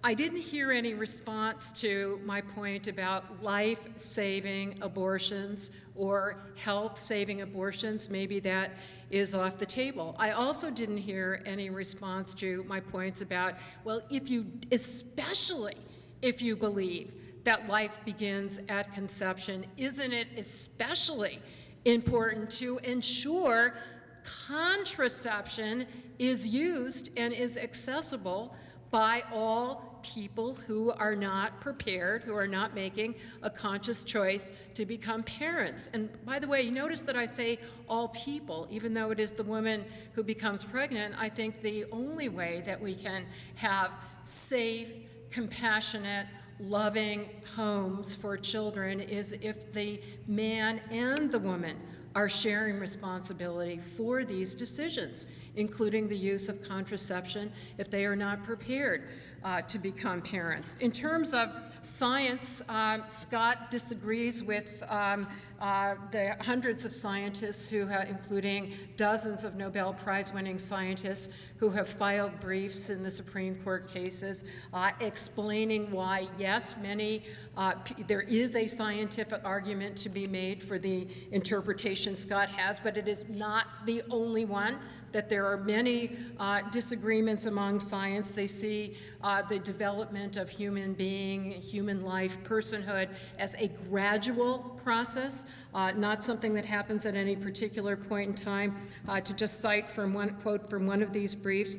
Speaker 2: I didn't hear any response to my point about life-saving abortions or health-saving abortions. Maybe that is off the table. I also didn't hear any response to my points about, well, especially if you believe that life begins at conception, isn't it especially important to ensure contraception is used and is accessible by all people who are not prepared, who are not making a conscious choice to become parents. And by the way, you notice that I say all people, even though it is the woman who becomes pregnant. I think the only way that we can have safe, compassionate, loving homes for children is if the man and the woman are sharing responsibility for these decisions, including the use of contraception if they are not prepared to become parents. In terms of science, Scott disagrees with the hundreds of scientists who have, including dozens of Nobel Prize-winning scientists who have filed briefs in the Supreme Court cases explaining why, yes, there is a scientific argument to be made for the interpretation Scott has, but it is not the only one, that there are many disagreements among science. They see the development of human being, human life, personhood as a gradual process, not something that happens at any particular point in time. To just cite from one quote from one of these briefs,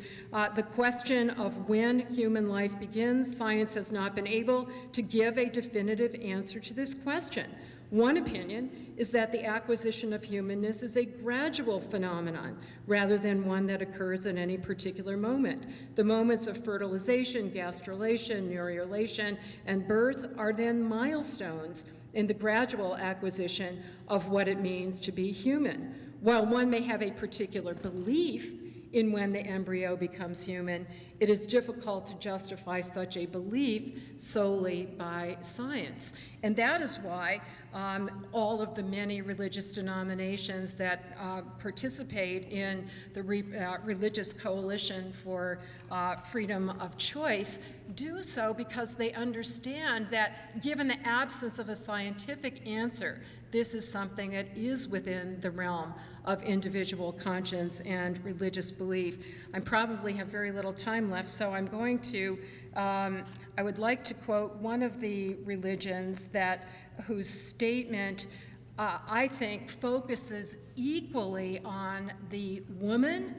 Speaker 2: the question of when human life begins, science has not been able to give a definitive answer to this question. One opinion is that the acquisition of humanness is a gradual phenomenon rather than one that occurs at any particular moment. The moments of fertilization, gastrulation, neurulation, and birth are then milestones in the gradual acquisition of what it means to be human. While one may have a particular belief in when the embryo becomes human, it is difficult to justify such a belief solely by science. And that is why all of the many religious denominations that participate in the Religious Coalition for Freedom of Choice do so, because they understand that given the absence of a scientific answer, this is something that is within the realm of individual conscience and religious belief. I probably have very little time left, so I'm going to, I would like to quote one of the religions whose statement I think focuses equally on the woman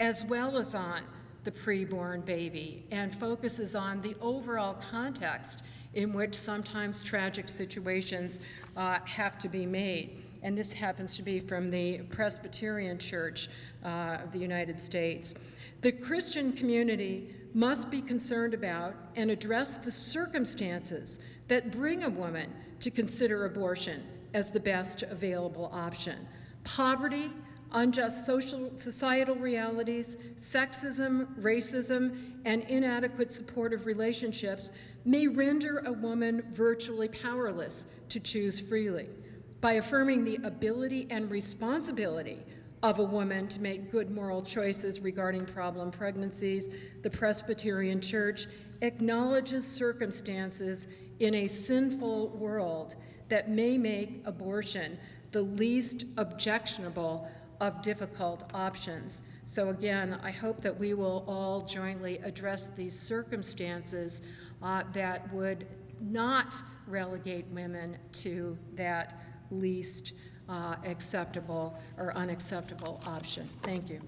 Speaker 2: as well as on the preborn baby, and focuses on the overall context in which sometimes tragic situations have to be made. And this happens to be from the Presbyterian Church of the United States. The Christian community must be concerned about and address the circumstances that bring a woman to consider abortion as the best available option. Poverty, unjust societal realities, sexism, racism, and inadequate supportive relationships may render a woman virtually powerless to choose freely. By affirming the ability and responsibility of a woman to make good moral choices regarding problem pregnancies, the Presbyterian Church acknowledges circumstances in a sinful world that may make abortion the least objectionable of difficult options. So again, I hope that we will all jointly address these circumstances that would not relegate women to that least acceptable or unacceptable option. Thank you.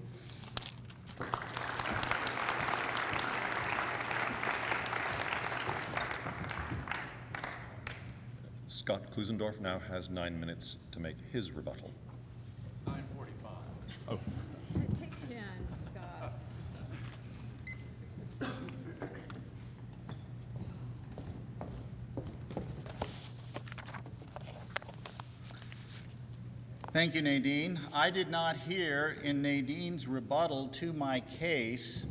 Speaker 4: Scott Klusendorf now has 9 minutes to make his rebuttal.
Speaker 5: 9:45.
Speaker 4: Oh.
Speaker 2: Take 10, Scott.
Speaker 3: Thank you, Nadine. I did not hear in Nadine's rebuttal to my case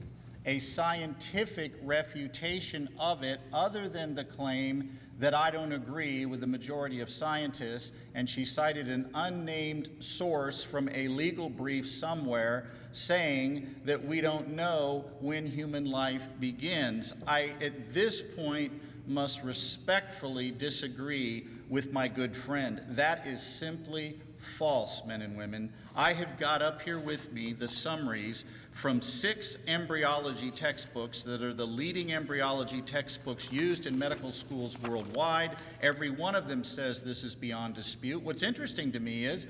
Speaker 3: a scientific refutation of it other than the claim that I don't agree with the majority of scientists, and she cited an unnamed source from a legal brief somewhere saying that we don't know when human life begins. I, at this point, must respectfully disagree with my good friend. That is simply false, men and women. I have got up here with me the summaries from 6 embryology textbooks that are the leading embryology textbooks used in medical schools worldwide. Every one of them says this is beyond dispute. What's interesting to me is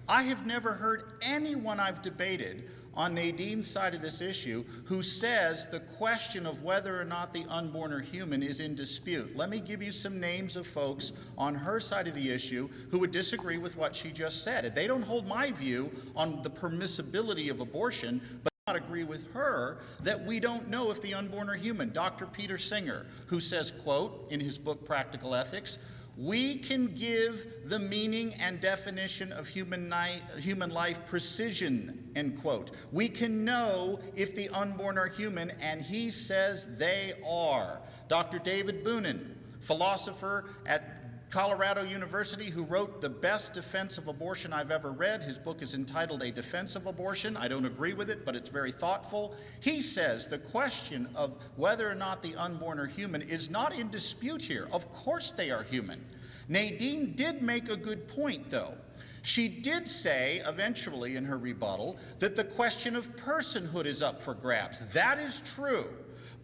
Speaker 3: I have never heard anyone I've debated on Nadine's side of this issue who says the question of whether or not the unborn are human is in dispute. Let me give you some names of folks on her side of the issue who would disagree with what she just said. They don't hold my view on the permissibility of abortion, but not agree with her that we don't know if the unborn are human. Dr. Peter Singer, who says, quote, in his book Practical Ethics, "We can give the meaning and definition of human life precision," end quote. We can know if the unborn are human, and he says they are. Dr. David Boonin, philosopher at Colorado University, who wrote the best defense of abortion I've ever read. His book is entitled A Defense of Abortion. I don't agree with it, but it's very thoughtful. He says the question of whether or not the unborn are human is not in dispute here. Of course they are human. Nadine did make a good point, though. She did say, eventually in her rebuttal, that the question of personhood is up for grabs. That is true.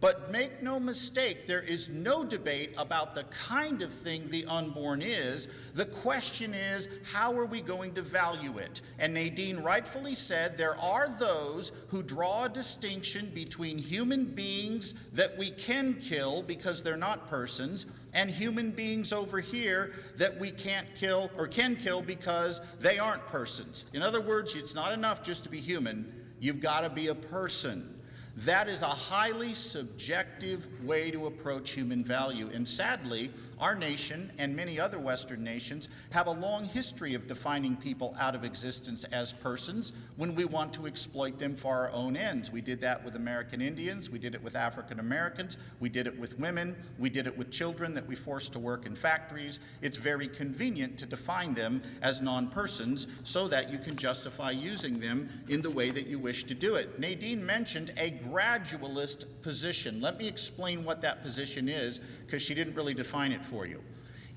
Speaker 3: But make no mistake, there is no debate about the kind of thing the unborn is. The question is, how are we going to value it? And Nadine rightfully said there are those who draw a distinction between human beings that we can kill because they're not persons, and human beings over here that we can't kill or can kill because they aren't persons. In other words, it's not enough just to be human. You've got to be a person. That is a highly subjective way to approach human value. And sadly, our nation and many other Western nations have a long history of defining people out of existence as persons when we want to exploit them for our own ends. We did that with American Indians. We did it with African Americans. We did it with women. We did it with children that we forced to work in factories. It's very convenient to define them as non-persons so that you can justify using them in the way that you wish to do it. Nadine mentioned a gradualist position. Let me explain what that position is, because she didn't really define it for you.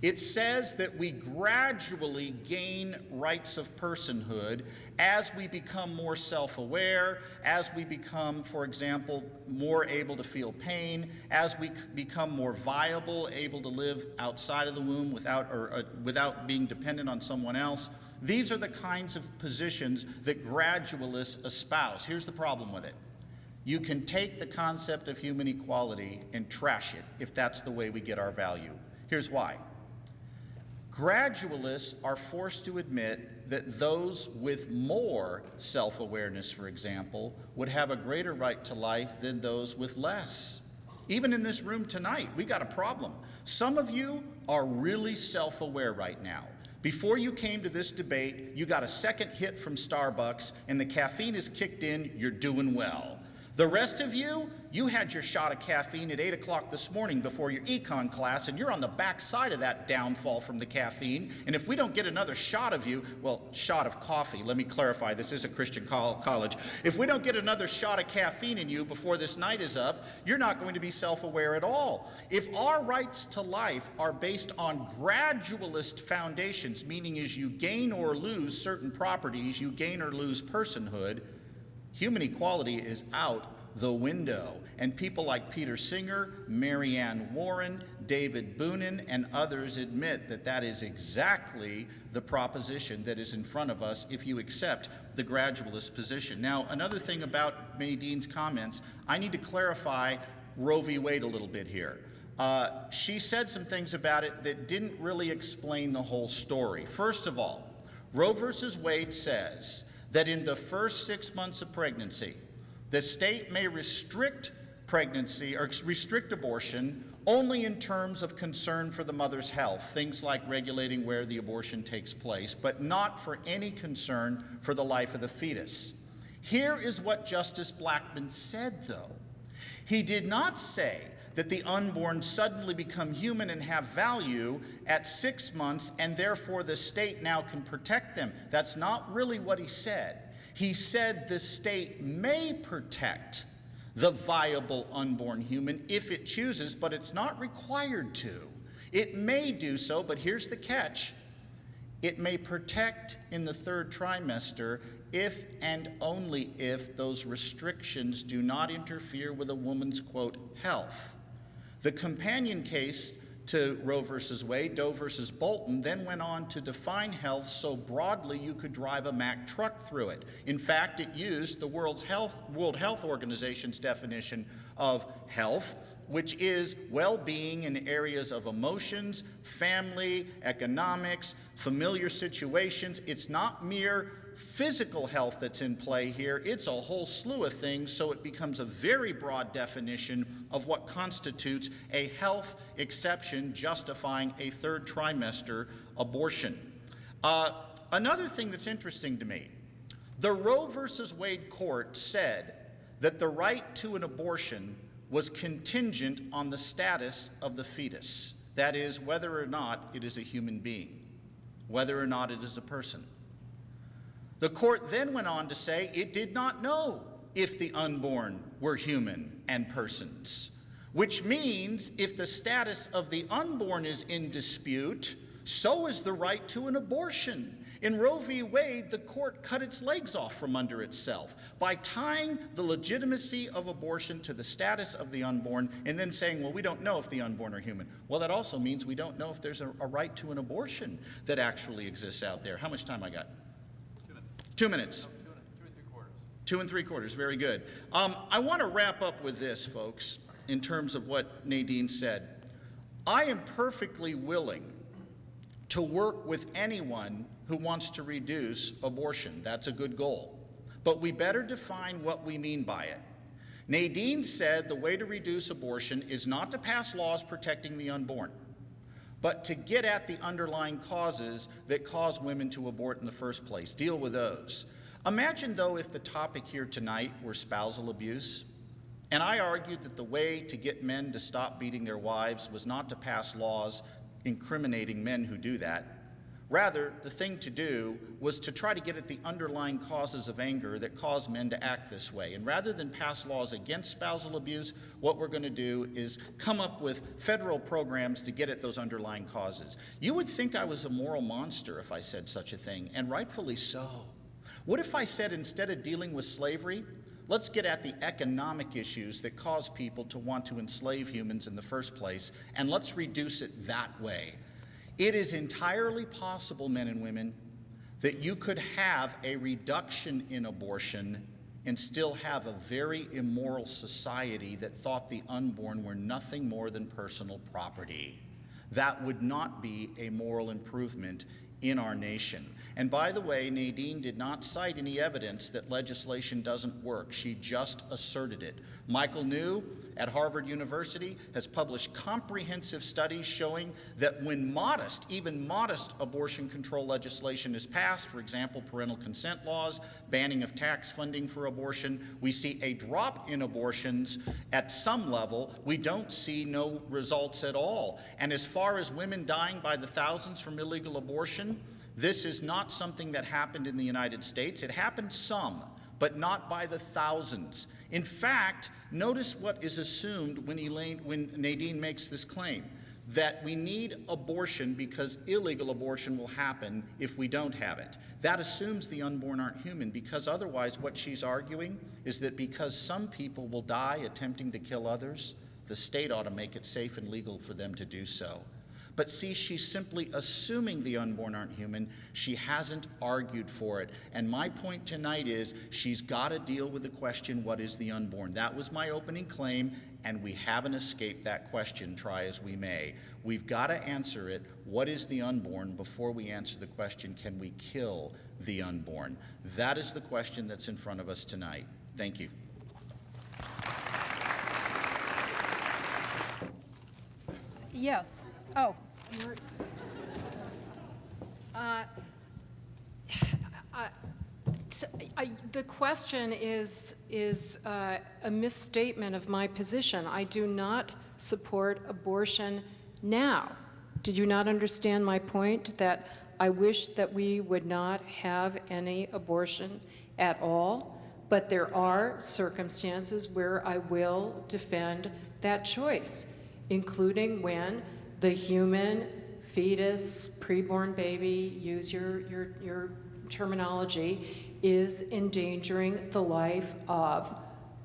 Speaker 3: It says that we gradually gain rights of personhood as we become more self-aware, as we become, for example, more able to feel pain, as we become more viable, able to live outside of the womb without being dependent on someone else. These are the kinds of positions that gradualists espouse. Here's the problem with it. You can take the concept of human equality and trash it if that's the way we get our value. Here's why. Gradualists are forced to admit that those with more self-awareness, for example, would have a greater right to life than those with less. Even in this room tonight, we got a problem. Some of you are really self-aware right now. Before you came to this debate, you got a second hit from Starbucks and the caffeine is kicked in, you're doing well. The rest of you, you had your shot of caffeine at 8 o'clock this morning before your econ class, and you're on the back side of that downfall from the caffeine. And if we don't get another shot of you, well, shot of coffee, let me clarify, this is a Christian college. If we don't get another shot of caffeine in you before this night is up, you're not going to be self-aware at all. If our rights to life are based on gradualist foundations, meaning as you gain or lose certain properties, you gain or lose personhood, human equality is out the window. And people like Peter Singer, Marianne Warren, David Boonin, and others admit that that is exactly the proposition that is in front of us if you accept the gradualist position. Now, another thing about Nadine's comments, I need to clarify Roe v. Wade a little bit here. She said some things about it that didn't really explain the whole story. First of all, Roe versus Wade says that in the first 6 months of pregnancy, the state may restrict pregnancy or restrict abortion only in terms of concern for the mother's health, things like regulating where the abortion takes place, but not for any concern for the life of the fetus. Here is what Justice Blackmun said, though. He did not say that the unborn suddenly become human and have value at 6 months, and therefore the state now can protect them. That's not really what he said. He said the state may protect the viable unborn human if it chooses, but it's not required to. It may do so, but here's the catch. It may protect in the 3rd trimester if and only if those restrictions do not interfere with a woman's, quote, health. The companion case to Roe versus Wade, Doe versus Bolton, then went on to define health so broadly you could drive a Mack truck through it. In fact, it used the World Health Organization's definition of health, which is well-being in areas of emotions, family, economics, familiar situations. It's not mere physical health that's in play here, it's a whole slew of things, so it becomes a very broad definition of what constitutes a health exception justifying a third trimester abortion. Another thing that's interesting to me, the Roe versus Wade court said that the right to an abortion was contingent on the status of the fetus, that is, whether or not it is a human being, whether or not it is a person. The court then went on to say it did not know if the unborn were human and persons, which means if the status of the unborn is in dispute, so is the right to an abortion. In Roe v. Wade, the court cut its legs off from under itself by tying the legitimacy of abortion to the status of the unborn and then saying, well, we don't know if the unborn are human. Well, that also means we don't know if there's a right to an abortion that actually exists out there. How much time I got? 2 minutes. 2 3/4. Very good. I want to wrap up with this, folks, in terms of what Nadine said. I am perfectly willing to work with anyone who wants to reduce abortion. That's a good goal. But we better define what we mean by it. Nadine said the way to reduce abortion is not to pass laws protecting the unborn, but to get at the underlying causes that cause women to abort in the first place, deal with those. Imagine, though, if the topic here tonight were spousal abuse, and I argued that the way to get men to stop beating their wives was not to pass laws incriminating men who do that. Rather, the thing to do was to try to get at the underlying causes of anger that cause men to act this way. And rather than pass laws against spousal abuse, what we're going to do is come up with federal programs to get at those underlying causes. You would think I was a moral monster if I said such a thing, and rightfully so. What if I said instead of dealing with slavery, let's get at the economic issues that cause people to want to enslave humans in the first place, and let's reduce it that way. It is entirely possible, men and women, that you could have a reduction in abortion and still have a very immoral society that thought the unborn were nothing more than personal property. That would not be a moral improvement in our nation. And by the way, Nadine did not cite any evidence that legislation doesn't work. She just asserted it. Michael New at Harvard University has published comprehensive studies showing that when modest, even modest abortion control legislation is passed, for example, parental consent laws, banning of tax funding for abortion, we see a drop in abortions at some level. We don't see no results at all. And as far as women dying by the thousands from illegal abortion, this is not something that happened in the United States. It happened some, but not by the thousands. In fact, notice what is assumed when Nadine makes this claim, that we need abortion because illegal abortion will happen if we don't have it. That assumes the unborn aren't human, because otherwise what she's arguing is that because some people will die attempting to kill others, the state ought to make it safe and legal for them to do so. But see, she's simply assuming the unborn aren't human. She hasn't argued for it. And my point tonight is she's got to deal with the question, what is the unborn? That was my opening claim, and we haven't escaped that question, try as we may. We've got to answer it, what is the unborn, before we answer the question, can we kill the unborn? That is the question that's in front of us tonight. Thank you.
Speaker 2: Yes. Oh. The question is a misstatement of my position. I do not support abortion now. Did you not understand my point that I wish that we would not have any abortion at all? But there are circumstances where I will defend that choice, including when the human fetus, preborn baby, use your terminology, is endangering the life of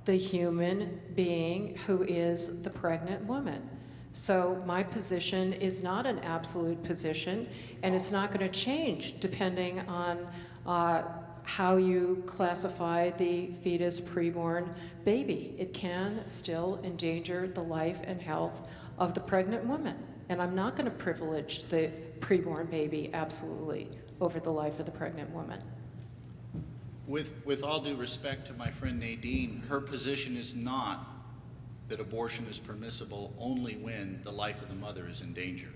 Speaker 2: the human being who is the pregnant woman. So my position is not an absolute position, and it's not going to change depending on how you classify the fetus preborn baby. It can still endanger the life and health of the pregnant woman. And I'm not going to privilege the preborn baby absolutely over the life of the pregnant woman.
Speaker 3: With all due respect to my friend Nadine, her position is not that abortion is permissible only when the life of the mother is in danger.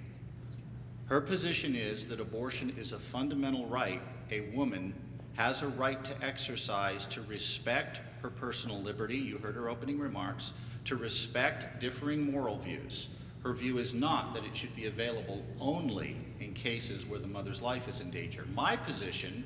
Speaker 3: Her position is that abortion is a fundamental right a woman has a right to exercise to respect her personal liberty, you heard her opening remarks, to respect differing moral views. Her view is not that it should be available only in cases where the mother's life is in danger. My position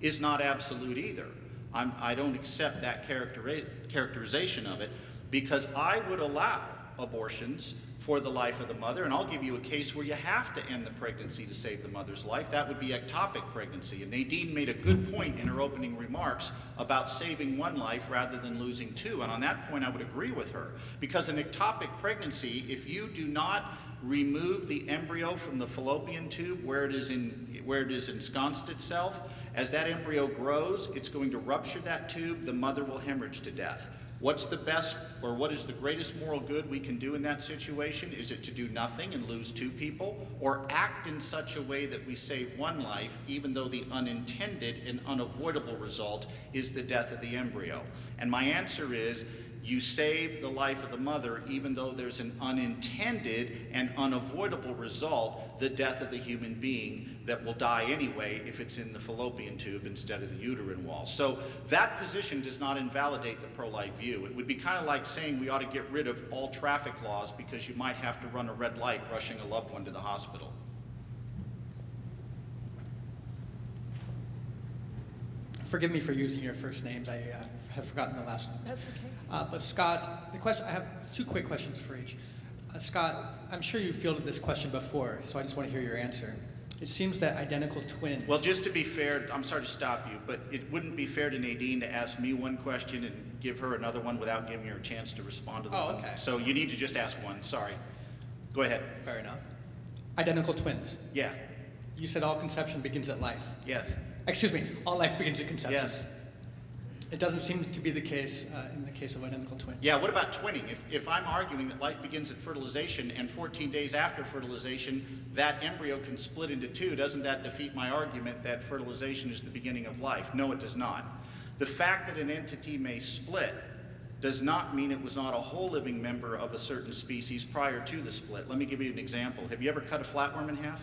Speaker 3: is not absolute either. I don't accept that characterization of it, because I would allow abortions for the life of the mother, and I'll give you a case where you have to end the pregnancy to save the mother's life. That would be ectopic pregnancy. And Nadine made a good point in her opening remarks about saving one life rather than losing two. And on that point, I would agree with her. Because an ectopic pregnancy, if you do not remove the embryo from the fallopian tube where it is ensconced itself, as that embryo grows, it's going to rupture that tube, the mother will hemorrhage to death. What's the best, or what is the greatest moral good we can do in that situation? Is it to do nothing and lose two people, or act in such a way that we save one life, even though the unintended and unavoidable result is the death of the embryo? And my answer is, you save the life of the mother, even though there's an unintended and unavoidable result, the death of the human being that will die anyway if it's in the fallopian tube instead of the uterine wall. So that position does not invalidate the pro-life view. It would be kind of like saying we ought to get rid of all traffic laws because you might have to run a red light rushing a loved one to the hospital.
Speaker 6: Forgive me for using your first names. I have forgotten the last name.
Speaker 2: That's okay.
Speaker 6: But Scott, I have two quick questions for each. Scott, I'm sure you fielded this question before, so I just want to hear your answer. It seems that identical twins...
Speaker 3: Well, just to be fair, I'm sorry to stop you, but it wouldn't be fair to Nadine to ask me one question and give her another one without giving her a chance to respond to the one.
Speaker 6: Okay.
Speaker 3: So you need to just ask one. Sorry. Go ahead.
Speaker 6: Fair enough. Identical twins.
Speaker 3: Yeah.
Speaker 6: You said all conception begins at life.
Speaker 3: Yes.
Speaker 6: Excuse me, all life begins at conception.
Speaker 3: Yes.
Speaker 6: It doesn't seem to be the case in the case of identical twins.
Speaker 3: Yeah, what about twinning? If I'm arguing that life begins at fertilization and 14 days after fertilization, that embryo can split into two, doesn't that defeat my argument that fertilization is the beginning of life? No, it does not. The fact that an entity may split does not mean it was not a whole living member of a certain species prior to the split. Let me give you an example. Have you ever cut a flatworm in half?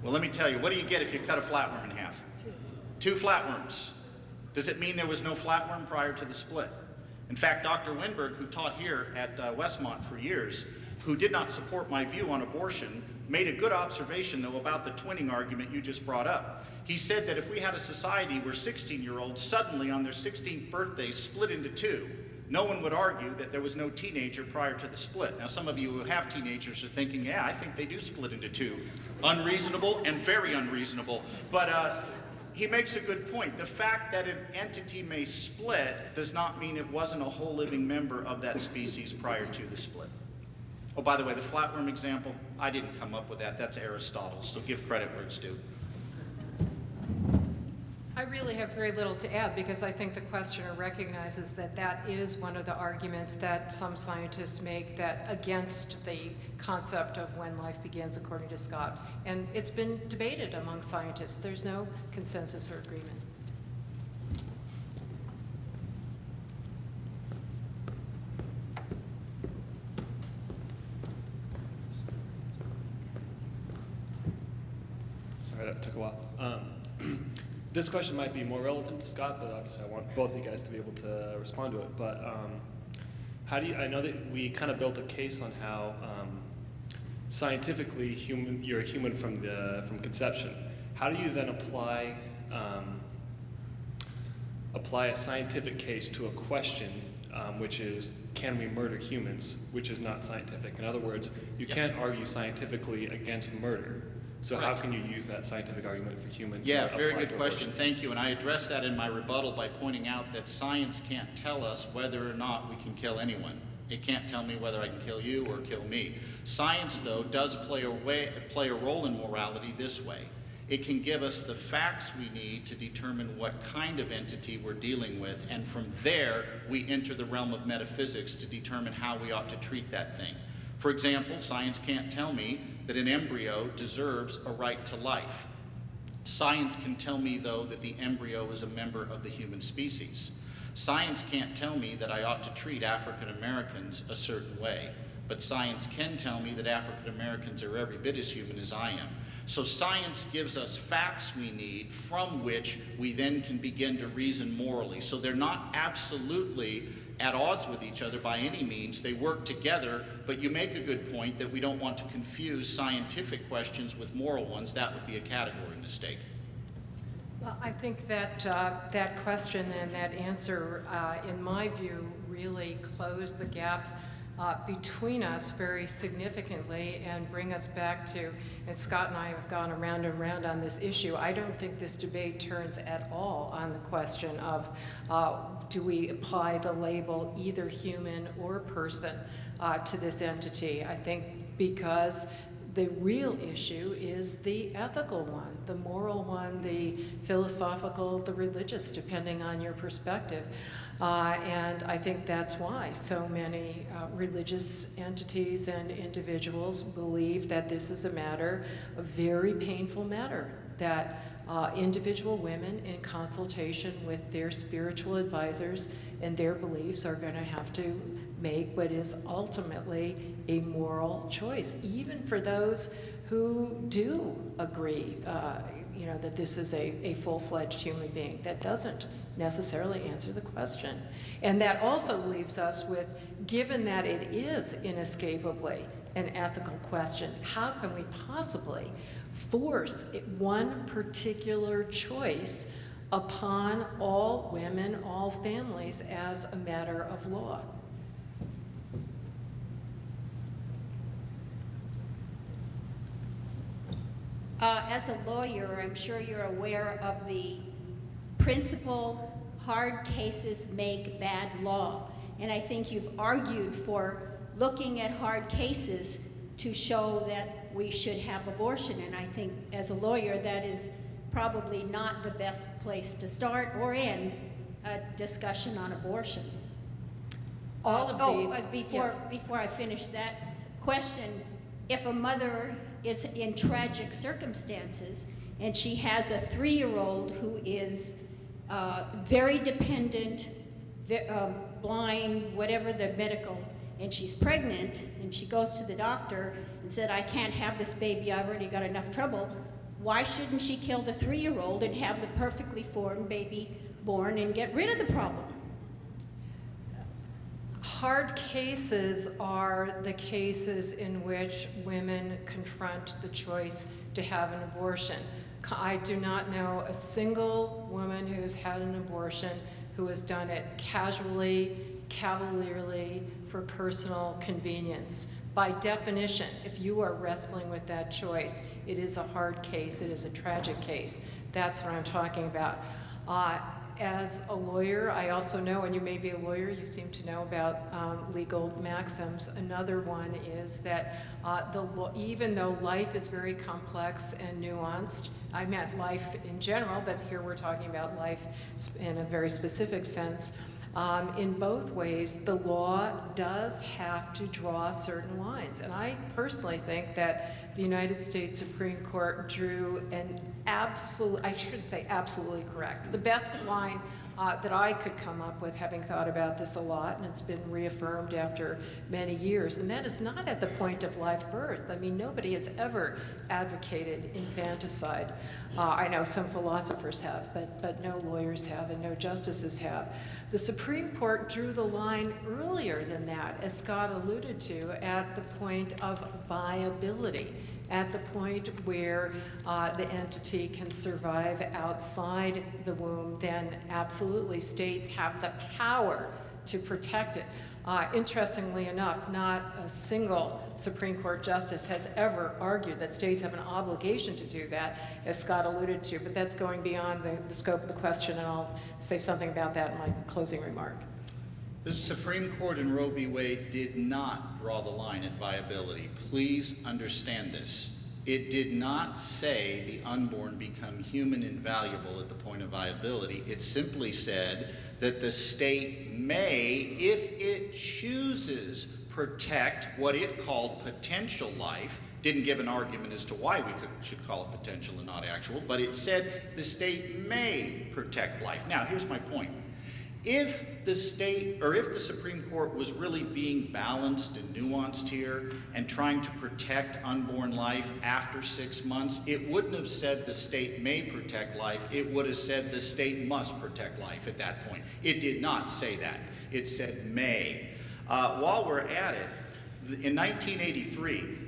Speaker 3: Well, let me tell you, what do you get if you cut a flatworm in half? Two flatworms. Does it mean there was no flatworm prior to the split? In fact, Dr. Winberg, who taught here at Westmont for years, who did not support my view on abortion, made a good observation, though, about the twinning argument you just brought up. He said that if we had a society where 16-year-olds suddenly on their 16th birthday split into two, no one would argue that there was no teenager prior to the split. Now, some of you who have teenagers are thinking, yeah, I think they do split into two. Unreasonable and very unreasonable. But he makes a good point. The fact that an entity may split does not mean it wasn't a whole living member of that species prior to the split. Oh, by the way, the flatworm example, I didn't come up with that. That's Aristotle, so give credit where it's due.
Speaker 2: I really have very little to add because I think the questioner recognizes that that is one of the arguments that some scientists make that against the concept of when life begins, according to Scott. And it's been debated among scientists. There's no consensus or agreement.
Speaker 7: Sorry, that took a while. This question might be more relevant to Scott, but obviously I want both of you guys to be able to respond to it. But how do you, I know that we kind of built a case on how scientifically you're a human from conception. How do you then apply a scientific case to a question which is, can we murder humans, which is not scientific? In other words, you can't argue scientifically against murder. So how can you use that scientific argument for humans?
Speaker 3: Yeah, very good question. Thank you. And I addressed that in my rebuttal by pointing out that science can't tell us whether or not we can kill anyone. It can't tell me whether I can kill you or kill me. Science, though, does play a role in morality this way. It can give us the facts we need to determine what kind of entity we're dealing with, and from there, we enter the realm of metaphysics to determine how we ought to treat that thing. For example, science can't tell me that an embryo deserves a right to life. Science can tell me, though, that the embryo is a member of the human species. Science can't tell me that I ought to treat African Americans a certain way, but science can tell me that African Americans are every bit as human as I am. So science gives us facts we need from which we then can begin to reason morally. So they're not absolutely at odds with each other by any means. They work together, but you make a good point that we don't want to confuse scientific questions with moral ones. That would be a category mistake.
Speaker 2: Well, I think that that question and that answer, in my view, really closed the gap between us very significantly and bring us back to, and Scott and I have gone around and around on this issue. I don't think this debate turns at all on the question of do we apply the label either human or person to this entity. I think because the real issue is the ethical one, the moral one, the philosophical, the religious, depending on your perspective. And I think that's why so many religious entities and individuals believe that this is a matter, a very painful matter, that individual women in consultation with their spiritual advisors and their beliefs are going to have to make what is ultimately a moral choice, even for those who do agree, that this is a full-fledged human being. That doesn't necessarily answer the question. And that also leaves us with, given that it is inescapably an ethical question, how can we possibly force one particular choice upon all women, all families, as a matter of law?
Speaker 8: As a lawyer, I'm sure you're aware of the principle, hard cases make bad law. And I think you've argued for looking at hard cases to show that we should have abortion. And I think as a lawyer, that is probably not the best place to start or end a discussion on abortion.
Speaker 2: All of these.
Speaker 8: Before I finish that question, if a mother is in tragic circumstances and she has a 3-year-old who is very dependent, blind, whatever the medical, and she's pregnant, and she goes to the doctor and said, I can't have this baby, I've already got enough trouble, why shouldn't she kill the 3-year-old and have the perfectly formed baby born and get rid of the problem?
Speaker 2: Hard cases are the cases in which women confront the choice to have an abortion. I do not know a single woman who has had an abortion who has done it casually, cavalierly, for personal convenience. By definition, if you are wrestling with that choice, it is a hard case, it is a tragic case. That's what I'm talking about. As a lawyer, I also know, and you may be a lawyer, you seem to know about legal maxims. Another one is that even though life is very complex and nuanced, I meant life in general, but here we're talking about life in a very specific sense. In both ways, the law does have to draw certain lines. And I personally think that the United States Supreme Court drew an I shouldn't say absolutely correct, the best line that I could come up with, having thought about this a lot, and it's been reaffirmed after many years, and that is not at the point of live birth. I mean, nobody has ever advocated infanticide. I know some philosophers have, but no lawyers have and no justices have. The Supreme Court drew the line earlier than that, as Scott alluded to, at the point of viability, at the point where the entity can survive outside the womb. Then absolutely states have the power to protect it. Interestingly enough, not a single Supreme Court justice has ever argued that states have an obligation to do that, as Scott alluded to, but that's going beyond the scope of the question, and I'll say something about that in my closing remark.
Speaker 3: The Supreme Court in Roe v. Wade did not draw the line at viability. Please understand this. It did not say the unborn become human and valuable at the point of viability. It simply said that the state may, if it chooses, protect what it called potential life. Didn't give an argument as to why we should call it potential and not actual, but it said the state may protect life. Now, here's my point. If the state, or if the Supreme Court was really being balanced and nuanced here and trying to protect unborn life after 6 months, it wouldn't have said the state may protect life. It would have said the state must protect life at that point. It did not say that. It said may. While we're at it, in 1983,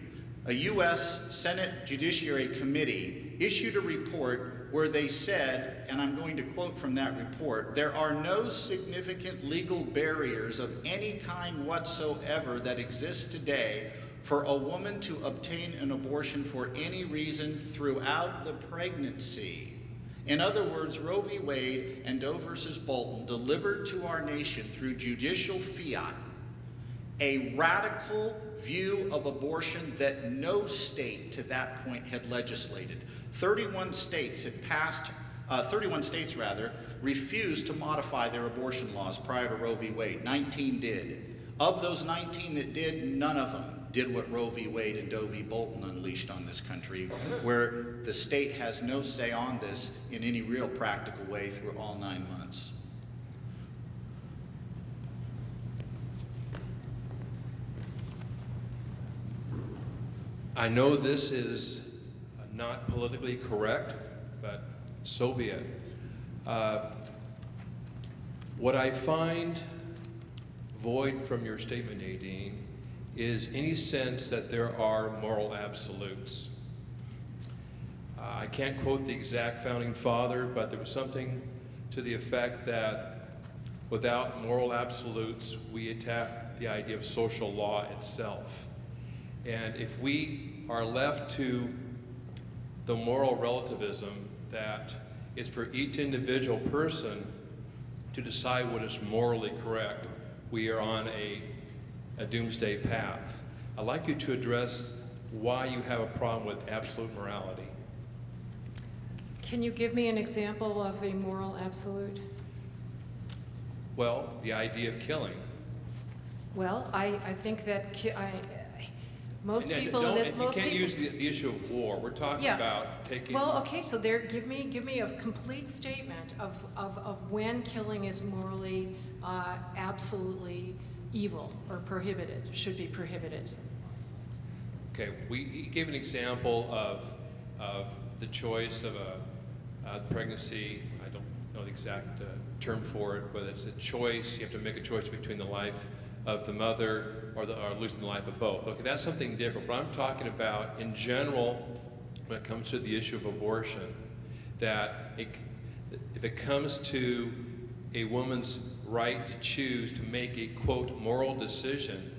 Speaker 3: a U.S. Senate Judiciary Committee issued a report where they said, and I'm going to quote from that report, "There are no significant legal barriers of any kind whatsoever that exist today for a woman to obtain an abortion for any reason throughout the pregnancy." In other words, Roe v. Wade and Doe versus Bolton delivered to our nation through judicial fiat a radical view of abortion that no state to that point had legislated. 31 states refused to modify their abortion laws prior to Roe v. Wade. 19 did. Of those 19 that did, none of them did what Roe v. Wade and Doe v. Bolton unleashed on this country, where the state has no say on this in any real practical way through all 9 months.
Speaker 9: I know this is not politically correct, but so be it. What I find void from your statement, Nadine, is any sense that there are moral absolutes. I can't quote the exact founding father, but there was something to the effect that without moral absolutes, we attack the idea of social law itself. And if we are left to the moral relativism that it's for each individual person to decide what is morally correct, we are on a doomsday path. I'd like you to address why you have a problem with absolute morality.
Speaker 2: Can you give me an example of a moral absolute?
Speaker 9: Well, the idea of killing.
Speaker 2: Well, I think that most
Speaker 9: And
Speaker 2: people
Speaker 9: don't-
Speaker 2: in this,
Speaker 9: and
Speaker 2: most
Speaker 9: you can't
Speaker 2: people.
Speaker 9: use the issue of war. We're talking
Speaker 2: Yeah.
Speaker 9: about taking.
Speaker 2: Well, okay, so there, give me a complete statement of when killing is morally, absolutely evil or prohibited, should be prohibited.
Speaker 9: Okay, he gave an example of the choice of a pregnancy. I don't know the exact term for it, but it's a choice. You have to make a choice between the life of the mother or losing the life of both. Okay, that's something different. But I'm talking about, in general, when it comes to the issue of abortion, that if it comes to a woman's right to choose to make a, quote, moral decision,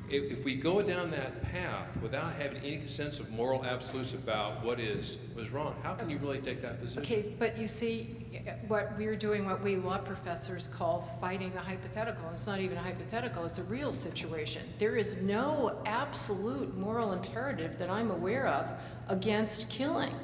Speaker 9: if we go down that path without having any sense of moral absolutes about what was wrong, how can you really take that position?
Speaker 2: Okay, but you see, what we're doing, what we law professors call fighting the hypothetical. It's not even a hypothetical, it's a real situation. There is no absolute moral imperative that I'm aware of against killing.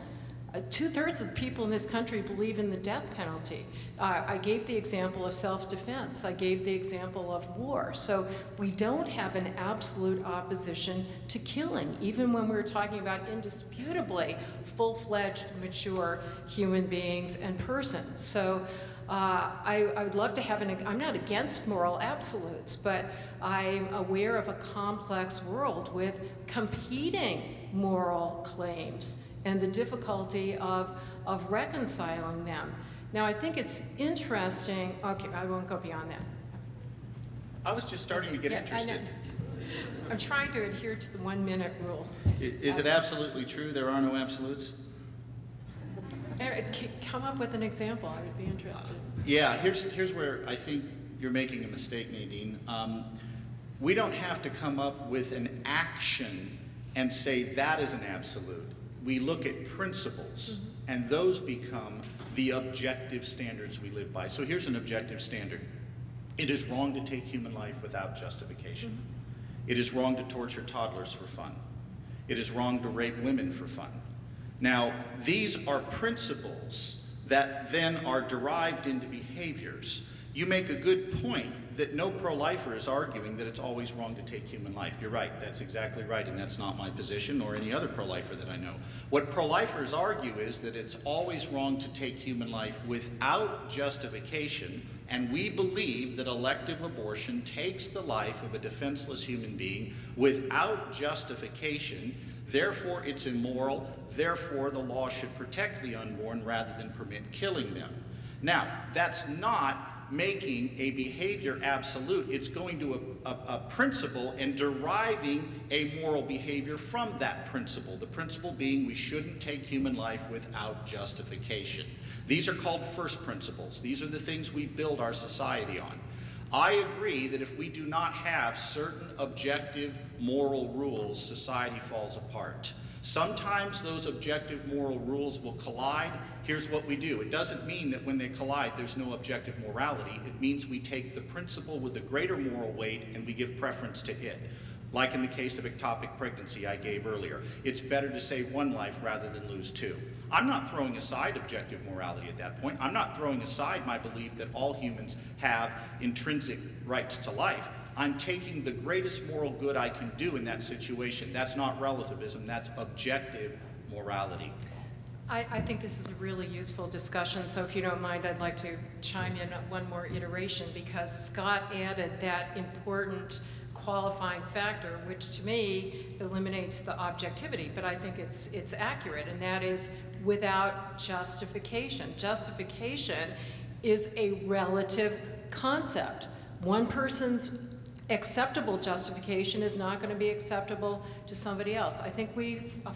Speaker 2: 2/3 of the people in this country believe in the death penalty. I gave the example of self-defense. I gave the example of war. So we don't have an absolute opposition to killing, even when we're talking about indisputably full-fledged, mature human beings and persons. So I would love to have I'm not against moral absolutes, but I'm aware of a complex world with competing moral claims and the difficulty of reconciling them. Now, I think it's interesting, okay, I won't go beyond that.
Speaker 3: I was just starting to get
Speaker 2: Yeah, I
Speaker 3: interested.
Speaker 2: know. I'm trying to adhere to the 1-minute rule.
Speaker 3: Is it absolutely true there are no absolutes?
Speaker 2: Come up with an example, I would be interested.
Speaker 3: Yeah, here's where I think you're making a mistake, Nadine. We don't have to come up with an action and say that is an absolute. We look at principles, and those become the objective standards we live by. So here's an objective standard. It is wrong to take human life without justification. It is wrong to torture toddlers for fun. It is wrong to rape women for fun. Now, these are principles that then are derived into behaviors. You make a good point that no pro-lifer is arguing that it's always wrong to take human life. You're right, that's exactly right, and that's not my position or any other pro-lifer that I know. What pro-lifers argue is that it's always wrong to take human life without justification, and we believe that elective abortion takes the life of a defenseless human being without justification. Therefore, it's immoral. Therefore, the law should protect the unborn rather than permit killing them. Now, that's not making a behavior absolute. It's going to a principle and deriving a moral behavior from that principle. The principle being we shouldn't take human life without justification. These are called first principles. These are the things we build our society on. I agree that if we do not have certain objective moral rules, society falls apart. Sometimes those objective moral rules will collide. Here's what we do. It doesn't mean that when they collide there's no objective morality. It means we take the principle with the greater moral weight and we give preference to it. Like in the case of ectopic pregnancy I gave earlier. It's better to save one life rather than lose two. I'm not throwing aside objective morality at that point. I'm not throwing aside my belief that all humans have intrinsic rights to life. I'm taking the greatest moral good I can do in that situation. That's not relativism, that's objective morality.
Speaker 2: I think this is a really useful discussion, so if you don't mind, I'd like to chime in on one more iteration, because Scott added that important qualifying factor, which to me eliminates the objectivity, but I think it's accurate, and that is without justification. Justification is a relative concept. One person's acceptable justification is not going to be acceptable to somebody else. I think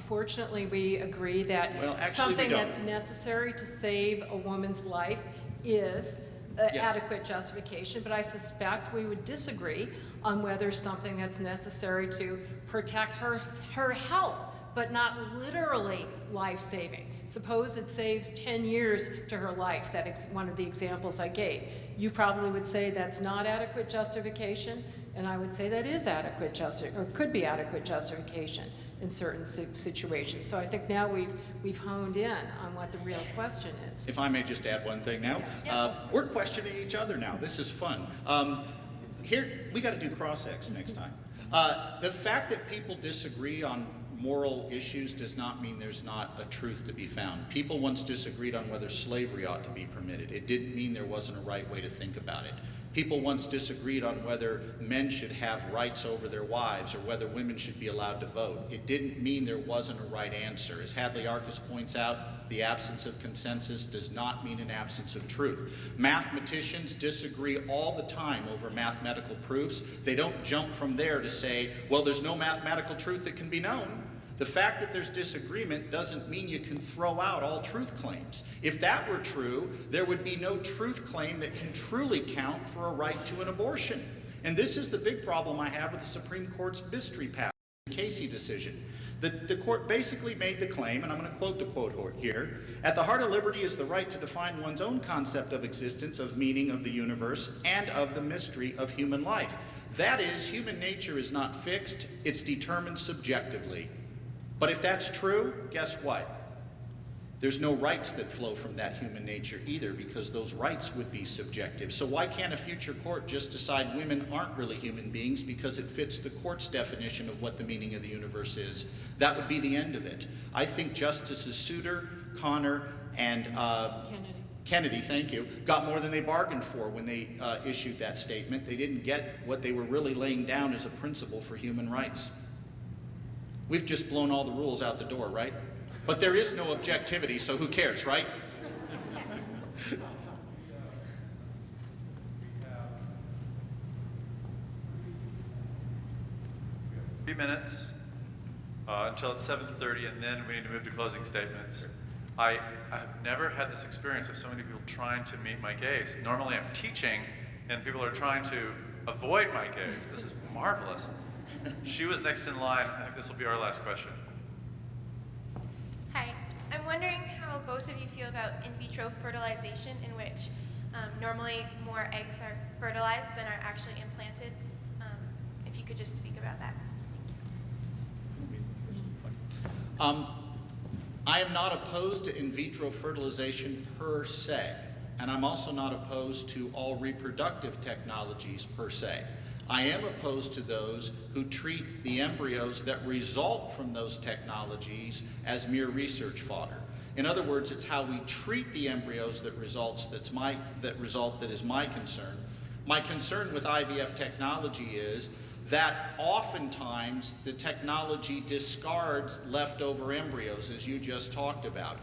Speaker 2: fortunately we agree that something that's necessary to save a woman's life is adequate justification, but I suspect we would disagree on whether something that's necessary to protect her health, but not literally life-saving. Suppose it saves 10 years to her life, that's one of the examples I gave. You probably would say that's not adequate justification, and I would say that is adequate or could be adequate justification in certain situations. So I think now we've honed in on what the real question is.
Speaker 3: If I may just add one thing now. We're questioning each other now. This is fun. Here, we got to do cross-ex next time. The fact that people disagree on moral issues does not mean there's not a truth to be found. People once disagreed on whether slavery ought to be permitted. It didn't mean there wasn't a right way to think about it. People once disagreed on whether men should have rights over their wives or whether women should be allowed to vote. It didn't mean there wasn't a right answer. As Hadley Arcus points out, the absence of consensus does not mean an absence of truth. Mathematicians disagree all the time over mathematical proofs. They don't jump from there to say, well, there's no mathematical truth that can be known. The fact that there's disagreement doesn't mean you can throw out all truth claims. If that were true, there would be no truth claim that can truly count for a right to an abortion. And this is the big problem I have with the Supreme Court's Bistry passage, the Casey decision. The court basically made the claim, and I'm going to quote the quote here, "At the heart of liberty is the right to define one's own concept of existence, of meaning of the universe, and of the mystery of human life. That is, human nature is not fixed, it's determined subjectively." But if that's true, guess what? There's no rights that flow from that human nature either, because those rights would be subjective. So why can't a future court just decide women aren't really human beings because it fits the court's definition of what the meaning of the universe is? That would be the end of it. I think Justices Souter, Connor, and Kennedy, thank you, got more than they bargained for when they issued that statement. They didn't get what they were really laying down as a principle for human rights. We've just blown all the rules out the door, right? But there is no objectivity, so who cares, right?
Speaker 5: 3 minutes until it's 7:30, and then we need to move to closing statements. I have never had this experience of so many people trying to meet my gaze. Normally I'm teaching, and people are trying to avoid my gaze. This is marvelous. She was next in line. I think this will be our last question.
Speaker 10: Hi. I'm wondering how both of you feel about in vitro fertilization, in which Normally, more eggs are fertilized than are actually implanted. If you could just speak about that.
Speaker 3: I am not opposed to in vitro fertilization per se, and I'm also not opposed to all reproductive technologies per se. I am opposed to those who treat the embryos that result from those technologies as mere research fodder. In other words, it's how we treat the embryos that is my concern. My concern with IVF technology is that oftentimes the technology discards leftover embryos, as you just talked about.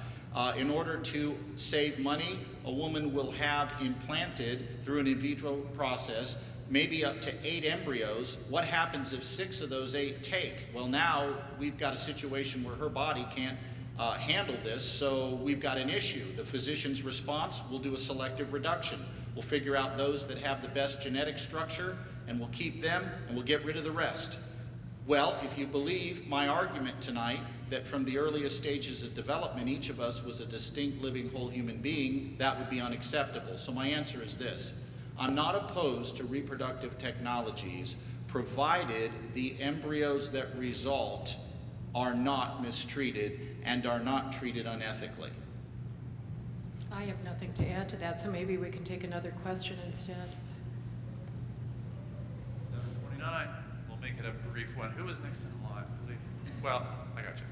Speaker 3: In order to save money, a woman will have implanted through an in vitro process maybe up to 8 embryos. What happens if 6 of those 8 take? Well, now we've got a situation where her body can't handle this, so we've got an issue. The physician's response, we'll do a selective reduction. We'll figure out those that have the best genetic structure, and we'll keep them, and we'll get rid of the rest. Well, if you believe my argument tonight, that from the earliest stages of development, each of us was a distinct, living, whole human being, that would be unacceptable. So my answer is this. I'm not opposed to reproductive technologies, provided the embryos that result are not mistreated and are not treated unethically.
Speaker 2: I have nothing to add to that, so maybe we can take another question instead.
Speaker 5: 7:29. We'll make it a brief one. Who was next in line? Well, I got you.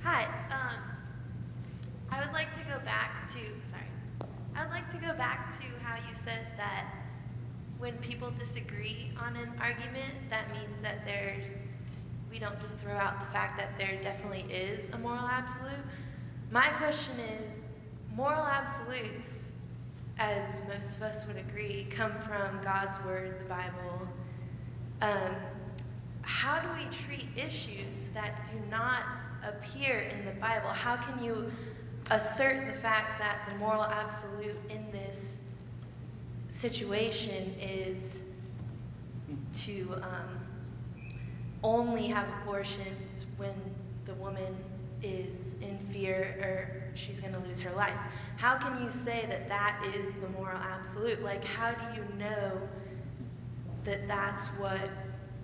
Speaker 10: Hi. I would like to go back to how you said that when people disagree on an argument, that means that we don't just throw out the fact that there definitely is a moral absolute. My question is, moral absolutes, as most of us would agree, come from God's word, the Bible. How do we treat issues that do not appear in the Bible? How can you assert the fact that the moral absolute in this situation is to only have abortions when the woman is in fear or she's going to lose her life? How can you say that that is the moral absolute? Like, how do you know that that's what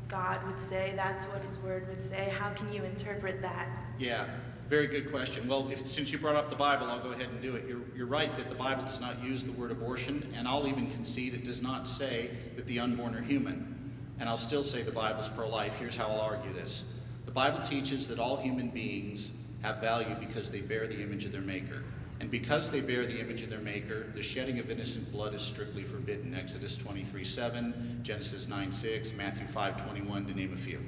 Speaker 10: God would say, that's what his word would say? How can you interpret that?
Speaker 3: Yeah, very good question. Well, since you brought up the Bible, I'll go ahead and do it. You're right that the Bible does not use the word abortion, and I'll even concede it does not say that the unborn are human. And I'll still say the Bible's pro-life. Here's how I'll argue this. The Bible teaches that all human beings have value because they bear the image of their Maker. And because they bear the image of their Maker, the shedding of innocent blood is strictly forbidden. Exodus 23:7, Genesis 9:6, Matthew 5:21, to name a few.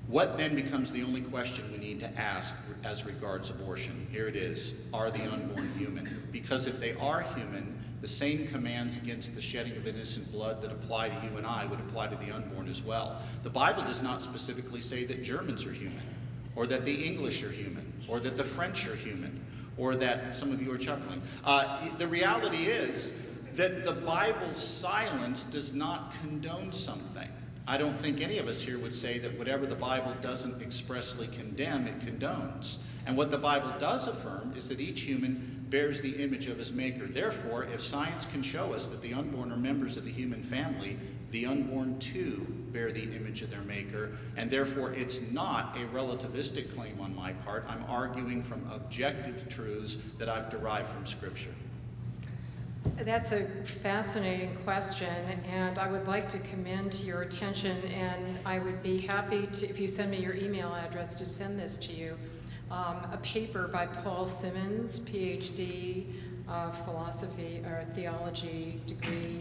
Speaker 3: What then becomes the only question we need to ask as regards abortion? Here it is. Are the unborn human? Because if they are human, the same commands against the shedding of innocent blood that apply to you and I would apply to the unborn as well. The Bible does not specifically say that Germans are human, or that the English are human, or that the French are human, or that some of you are chuckling. The reality is that the Bible's silence does not condone something. I don't think any of us here would say that whatever the Bible doesn't expressly condemn, it condones. And what the Bible does affirm is that each human bears the image of his Maker. Therefore, if science can show us that the unborn are members of the human family, the unborn too bear the image of their Maker, and therefore it's not a relativistic claim on my part. I'm arguing from objective truths that I've derived from Scripture.
Speaker 2: That's a fascinating question, and I would like to commend to your attention, and I would be happy to, if you send me your email address, to send this to you. A paper by Paul Simmons, PhD, philosophy or theology degree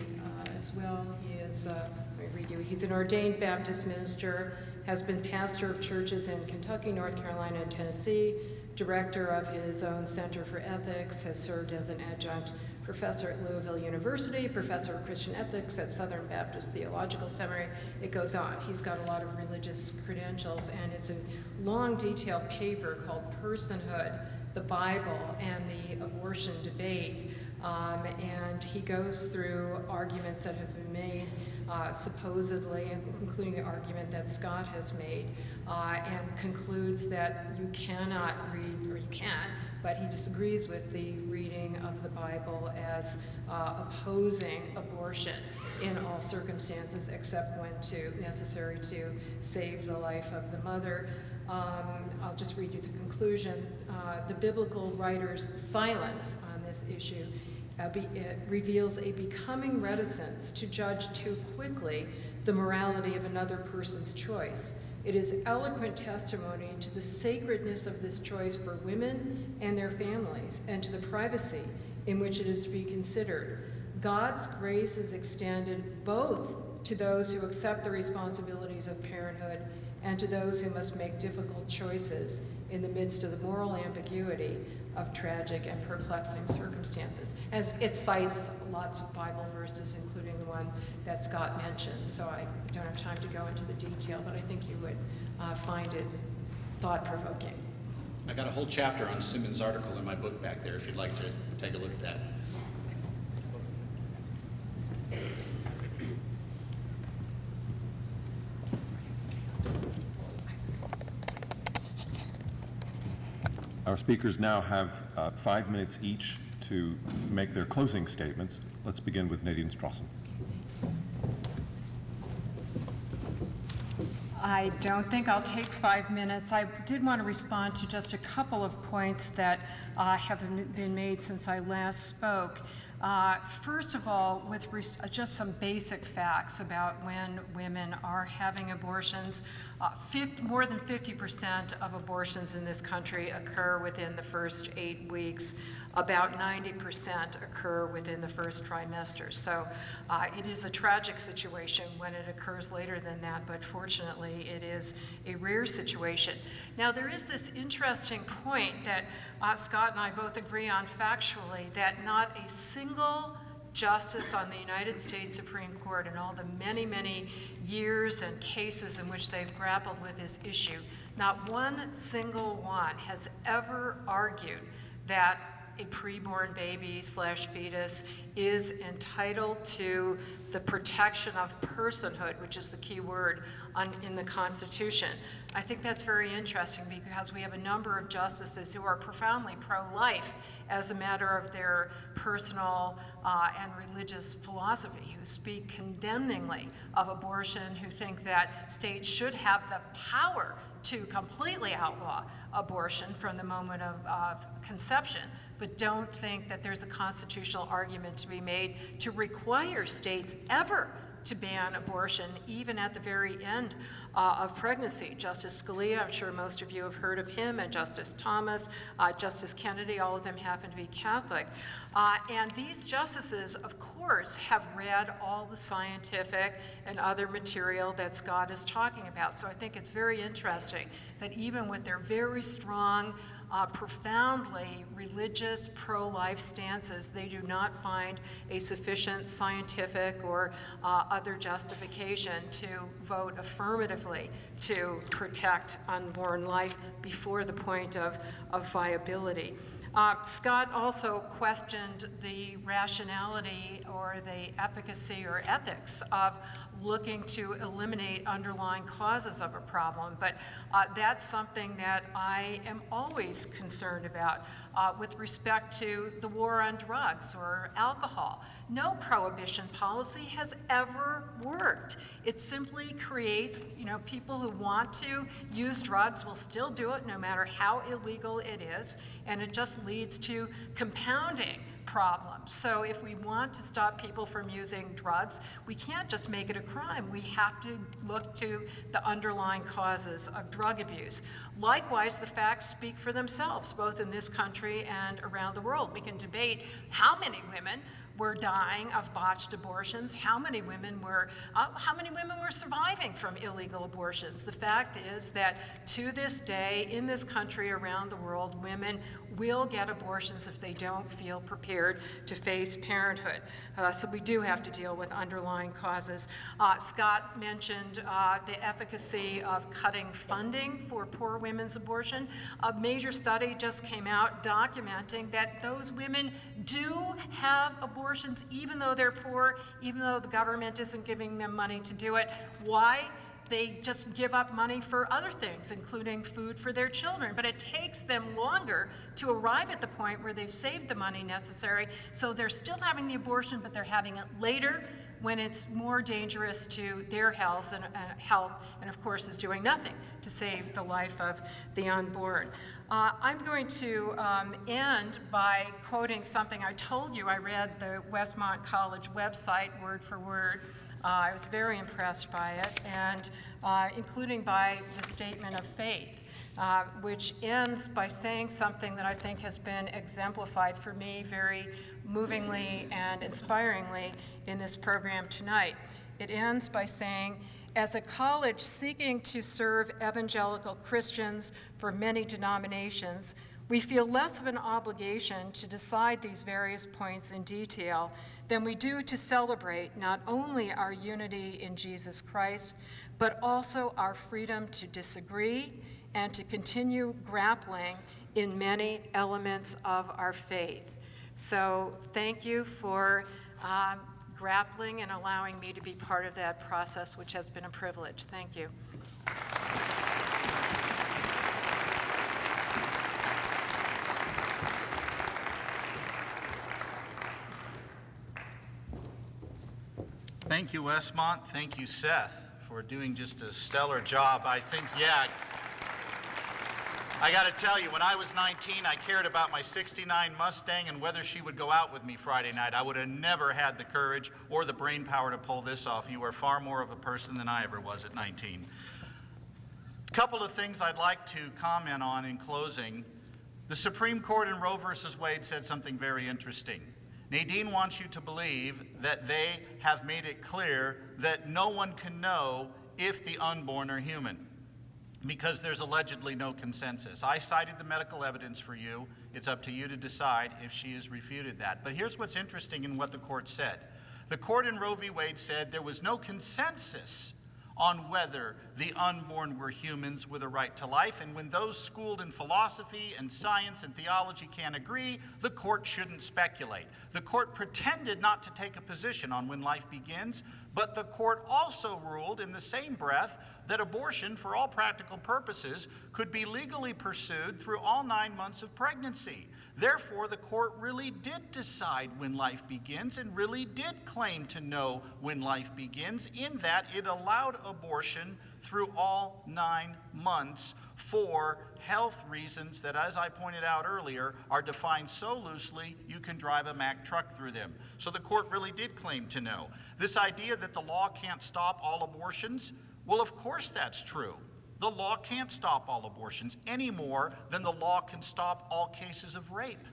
Speaker 2: as well. He is, let me read you, he's an ordained Baptist minister, has been pastor of churches in Kentucky, North Carolina, and Tennessee, director of his own Center for Ethics, has served as an adjunct professor at Louisville University, professor of Christian ethics at Southern Baptist Theological Seminary. It goes on. He's got a lot of religious credentials, and it's a long, detailed paper called Personhood, the Bible, and the Abortion Debate. And he goes through arguments that have been made supposedly, including the argument that Scott has made, and concludes that you cannot read, or you can, but he disagrees with the reading of the Bible as opposing abortion in all circumstances except when necessary to save the life of the mother. I'll just read you the conclusion. The biblical writer's silence on this issue it reveals a becoming reticence to judge too quickly the morality of another person's choice. It is eloquent testimony to the sacredness of this choice for women and their families, and to the privacy in which it is to be considered. God's grace is extended both to those who accept the responsibilities of parenthood and to those who must make difficult choices in the midst of the moral ambiguity of tragic and perplexing circumstances. As it cites lots of Bible verses, including the one that Scott mentioned, so I don't have time to go into the detail, but I think you would find it thought-provoking.
Speaker 3: I got a whole chapter on Simmons' article in my book back there if you'd like to take a look at that.
Speaker 4: Our speakers now have 5 minutes each to make their closing statements. Let's begin with Nadine Strossen.
Speaker 2: I don't think I'll take 5 minutes. I did want to respond to just a couple of points that have been made since I last spoke. First of all, with just some basic facts about when women are having abortions. More than 50% of abortions in this country occur within the first 8 weeks. About 90% occur within the first trimester. So it is a tragic situation when it occurs later than that, but fortunately it is a rare situation. Now there is this interesting point that Scott and I both agree on factually, that not a single justice on the United States Supreme Court in all the many, many years and cases in which they've grappled with this issue, not one single one has ever argued that a preborn baby / fetus is entitled to the protection of personhood, which is the key word in the Constitution. I think that's very interesting because we have a number of justices who are profoundly pro-life as a matter of their personal and religious philosophy, who speak condemningly of abortion, who think that states should have the power to completely outlaw abortion from the moment of conception, but don't think that there's a constitutional argument to be made to require states ever to ban abortion, even at the very end of pregnancy. Justice Scalia, I'm sure most of you have heard of him, and Justice Thomas, Justice Kennedy, all of them happen to be Catholic. And these justices, of course, have read all the scientific and other material that Scott is talking about. So I think it's very interesting that even with their very strong, profoundly religious, pro-life stances, they do not find a sufficient scientific or other justification to vote affirmatively to protect unborn life before the point of viability. Scott also questioned the rationality or the efficacy or ethics of looking to eliminate underlying causes of a problem, but that's something that I am always concerned about with respect to the war on drugs or alcohol. No prohibition policy has ever worked. It simply creates, people who want to use drugs will still do it no matter how illegal it is, and it just leads to compounding problems. So if we want to stop people from using drugs, we can't just make it a crime. We have to look to the underlying causes of drug abuse. Likewise, the facts speak for themselves, both in this country and around the world. We can debate how many women were dying of botched abortions, how many women were surviving from illegal abortions. The fact is that to this day, in this country, around the world, women will get abortions if they don't feel prepared to face parenthood. So we do have to deal with underlying causes. Scott mentioned the efficacy of cutting funding for poor women's abortion. A major study just came out documenting that those women do have abortions even though they're poor, even though the government isn't giving them money to do it. Why? They just give up money for other things, including food for their children. But it takes them longer to arrive at the point where they've saved the money necessary. So they're still having the abortion, but they're having it later when it's more dangerous to their health, and of course is doing nothing to save the life of the unborn. I'm going to end by quoting something I told you. I read the Westmont College website word for word. I was very impressed by it, and including by the statement of faith, which ends by saying something that I think has been exemplified for me very movingly and inspiringly in this program tonight. It ends by saying, as a college seeking to serve evangelical Christians for many denominations, we feel less of an obligation to decide these various points in detail than we do to celebrate not only our unity in Jesus Christ, but also our freedom to disagree and to continue grappling in many elements of our faith. So thank you for grappling and allowing me to be part of that process, which has been a privilege. Thank you.
Speaker 3: Thank you, Westmont. Thank you, Seth, for doing just a stellar job. I think, yeah, I got to tell you, when I was 19, I cared about my 69 Mustang and whether she would go out with me Friday night. I would have never had the courage or the brain power to pull this off. You are far more of a person than I ever was at 19. A couple of things I'd like to comment on in closing. The Supreme Court in Roe v. Wade said something very interesting. Nadine wants you to believe that they have made it clear that no one can know if the unborn are human, because there's allegedly no consensus. I cited the medical evidence for you. It's up to you to decide if she has refuted that. But here's what's interesting in what the court said. The court in Roe v. Wade said there was no consensus on whether the unborn were humans with a right to life, and when those schooled in philosophy and science and theology can't agree, the court shouldn't speculate. The court pretended not to take a position on when life begins, but the court also ruled in the same breath that abortion, for all practical purposes, could be legally pursued through all 9 months of pregnancy. Therefore, the court really did decide when life begins and really did claim to know when life begins, in that it allowed abortion through all 9 months for health reasons that, as I pointed out earlier, are defined so loosely you can drive a Mack truck through them. So the court really did claim to know. This idea that the law can't stop all abortions, well, of course that's true. The law can't stop all abortions any more than the law can stop all cases of rape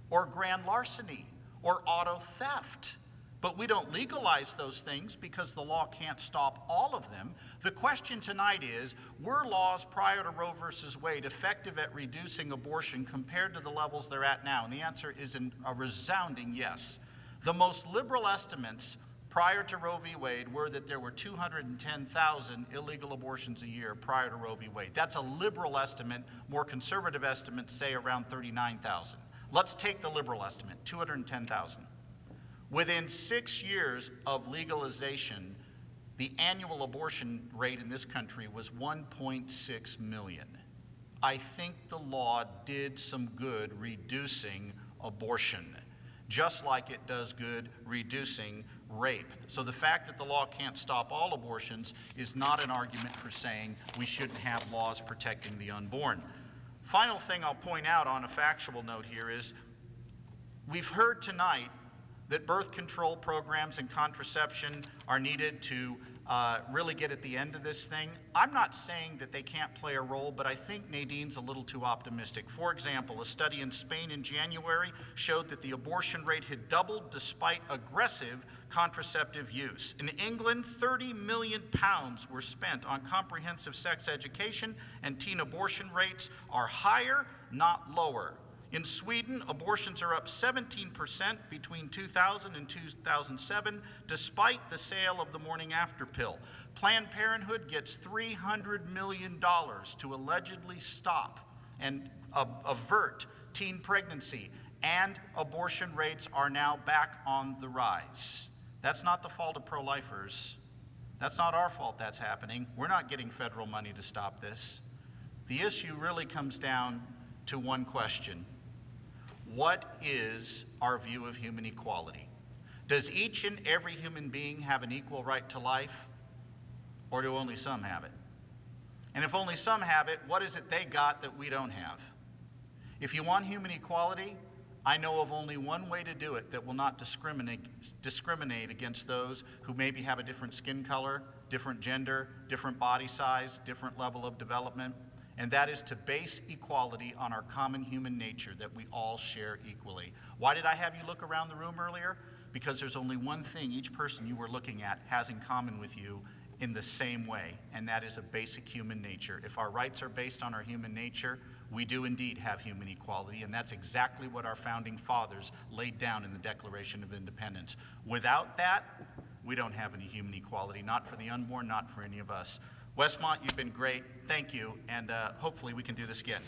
Speaker 3: or grand larceny or auto theft. But we don't legalize those things because the law can't stop all of them. The question tonight is, were laws prior to Roe versus Wade effective at reducing abortion compared to the levels they're at now? And the answer is a resounding yes. The most liberal estimates prior to Roe v. Wade were that there were 210,000 illegal abortions a year prior to Roe v. Wade. That's a liberal estimate. More conservative estimates say around 39,000. Let's take the liberal estimate, 210,000. Within 6 years of legalization, the annual abortion rate in this country was 1.6 million. I think the law did some good reducing abortion, just like it does good reducing rape. So the fact that the law can't stop all abortions is not an argument for saying we shouldn't have laws protecting the unborn. Final thing I'll point out on a factual note here is we've heard tonight that birth control programs and contraception are needed to really get at the end of this thing. I'm not saying that they can't play a role, but I think Nadine's a little too optimistic. For example, a study in Spain in January showed that the abortion rate had doubled despite aggressive contraceptive use. In England, 30 million pounds were spent on comprehensive sex education, and teen abortion rates are higher, not lower. In Sweden, abortions are up 17% between 2000 and 2007, despite the sale of the morning after pill. Planned Parenthood gets $300 million to allegedly stop and avert teen pregnancy, and abortion rates are now back on the rise. That's not the fault of pro-lifers. That's not our fault that's happening. We're not getting federal money to stop this. The issue really comes down to one question. What is our view of human equality? Does each and every human being have an equal right to life, or do only some have it? And if only some have it, what is it they got that we don't have? If you want human equality, I know of only one way to do it that will not discriminate against those who maybe have a different skin color, different gender, different body size, different level of development, and that is to base equality on our common human nature that we all share equally. Why did I have you look around the room earlier? Because there's only one thing each person you were looking at has in common with you in the same way, and that is a basic human nature. If our rights are based on our human nature, we do indeed have human equality, and that's exactly what our founding fathers laid down in the Declaration of Independence. Without that, we don't have any human equality, not for the unborn, not for any of us. Westmont, you've been great. Thank you, and hopefully we can do this again.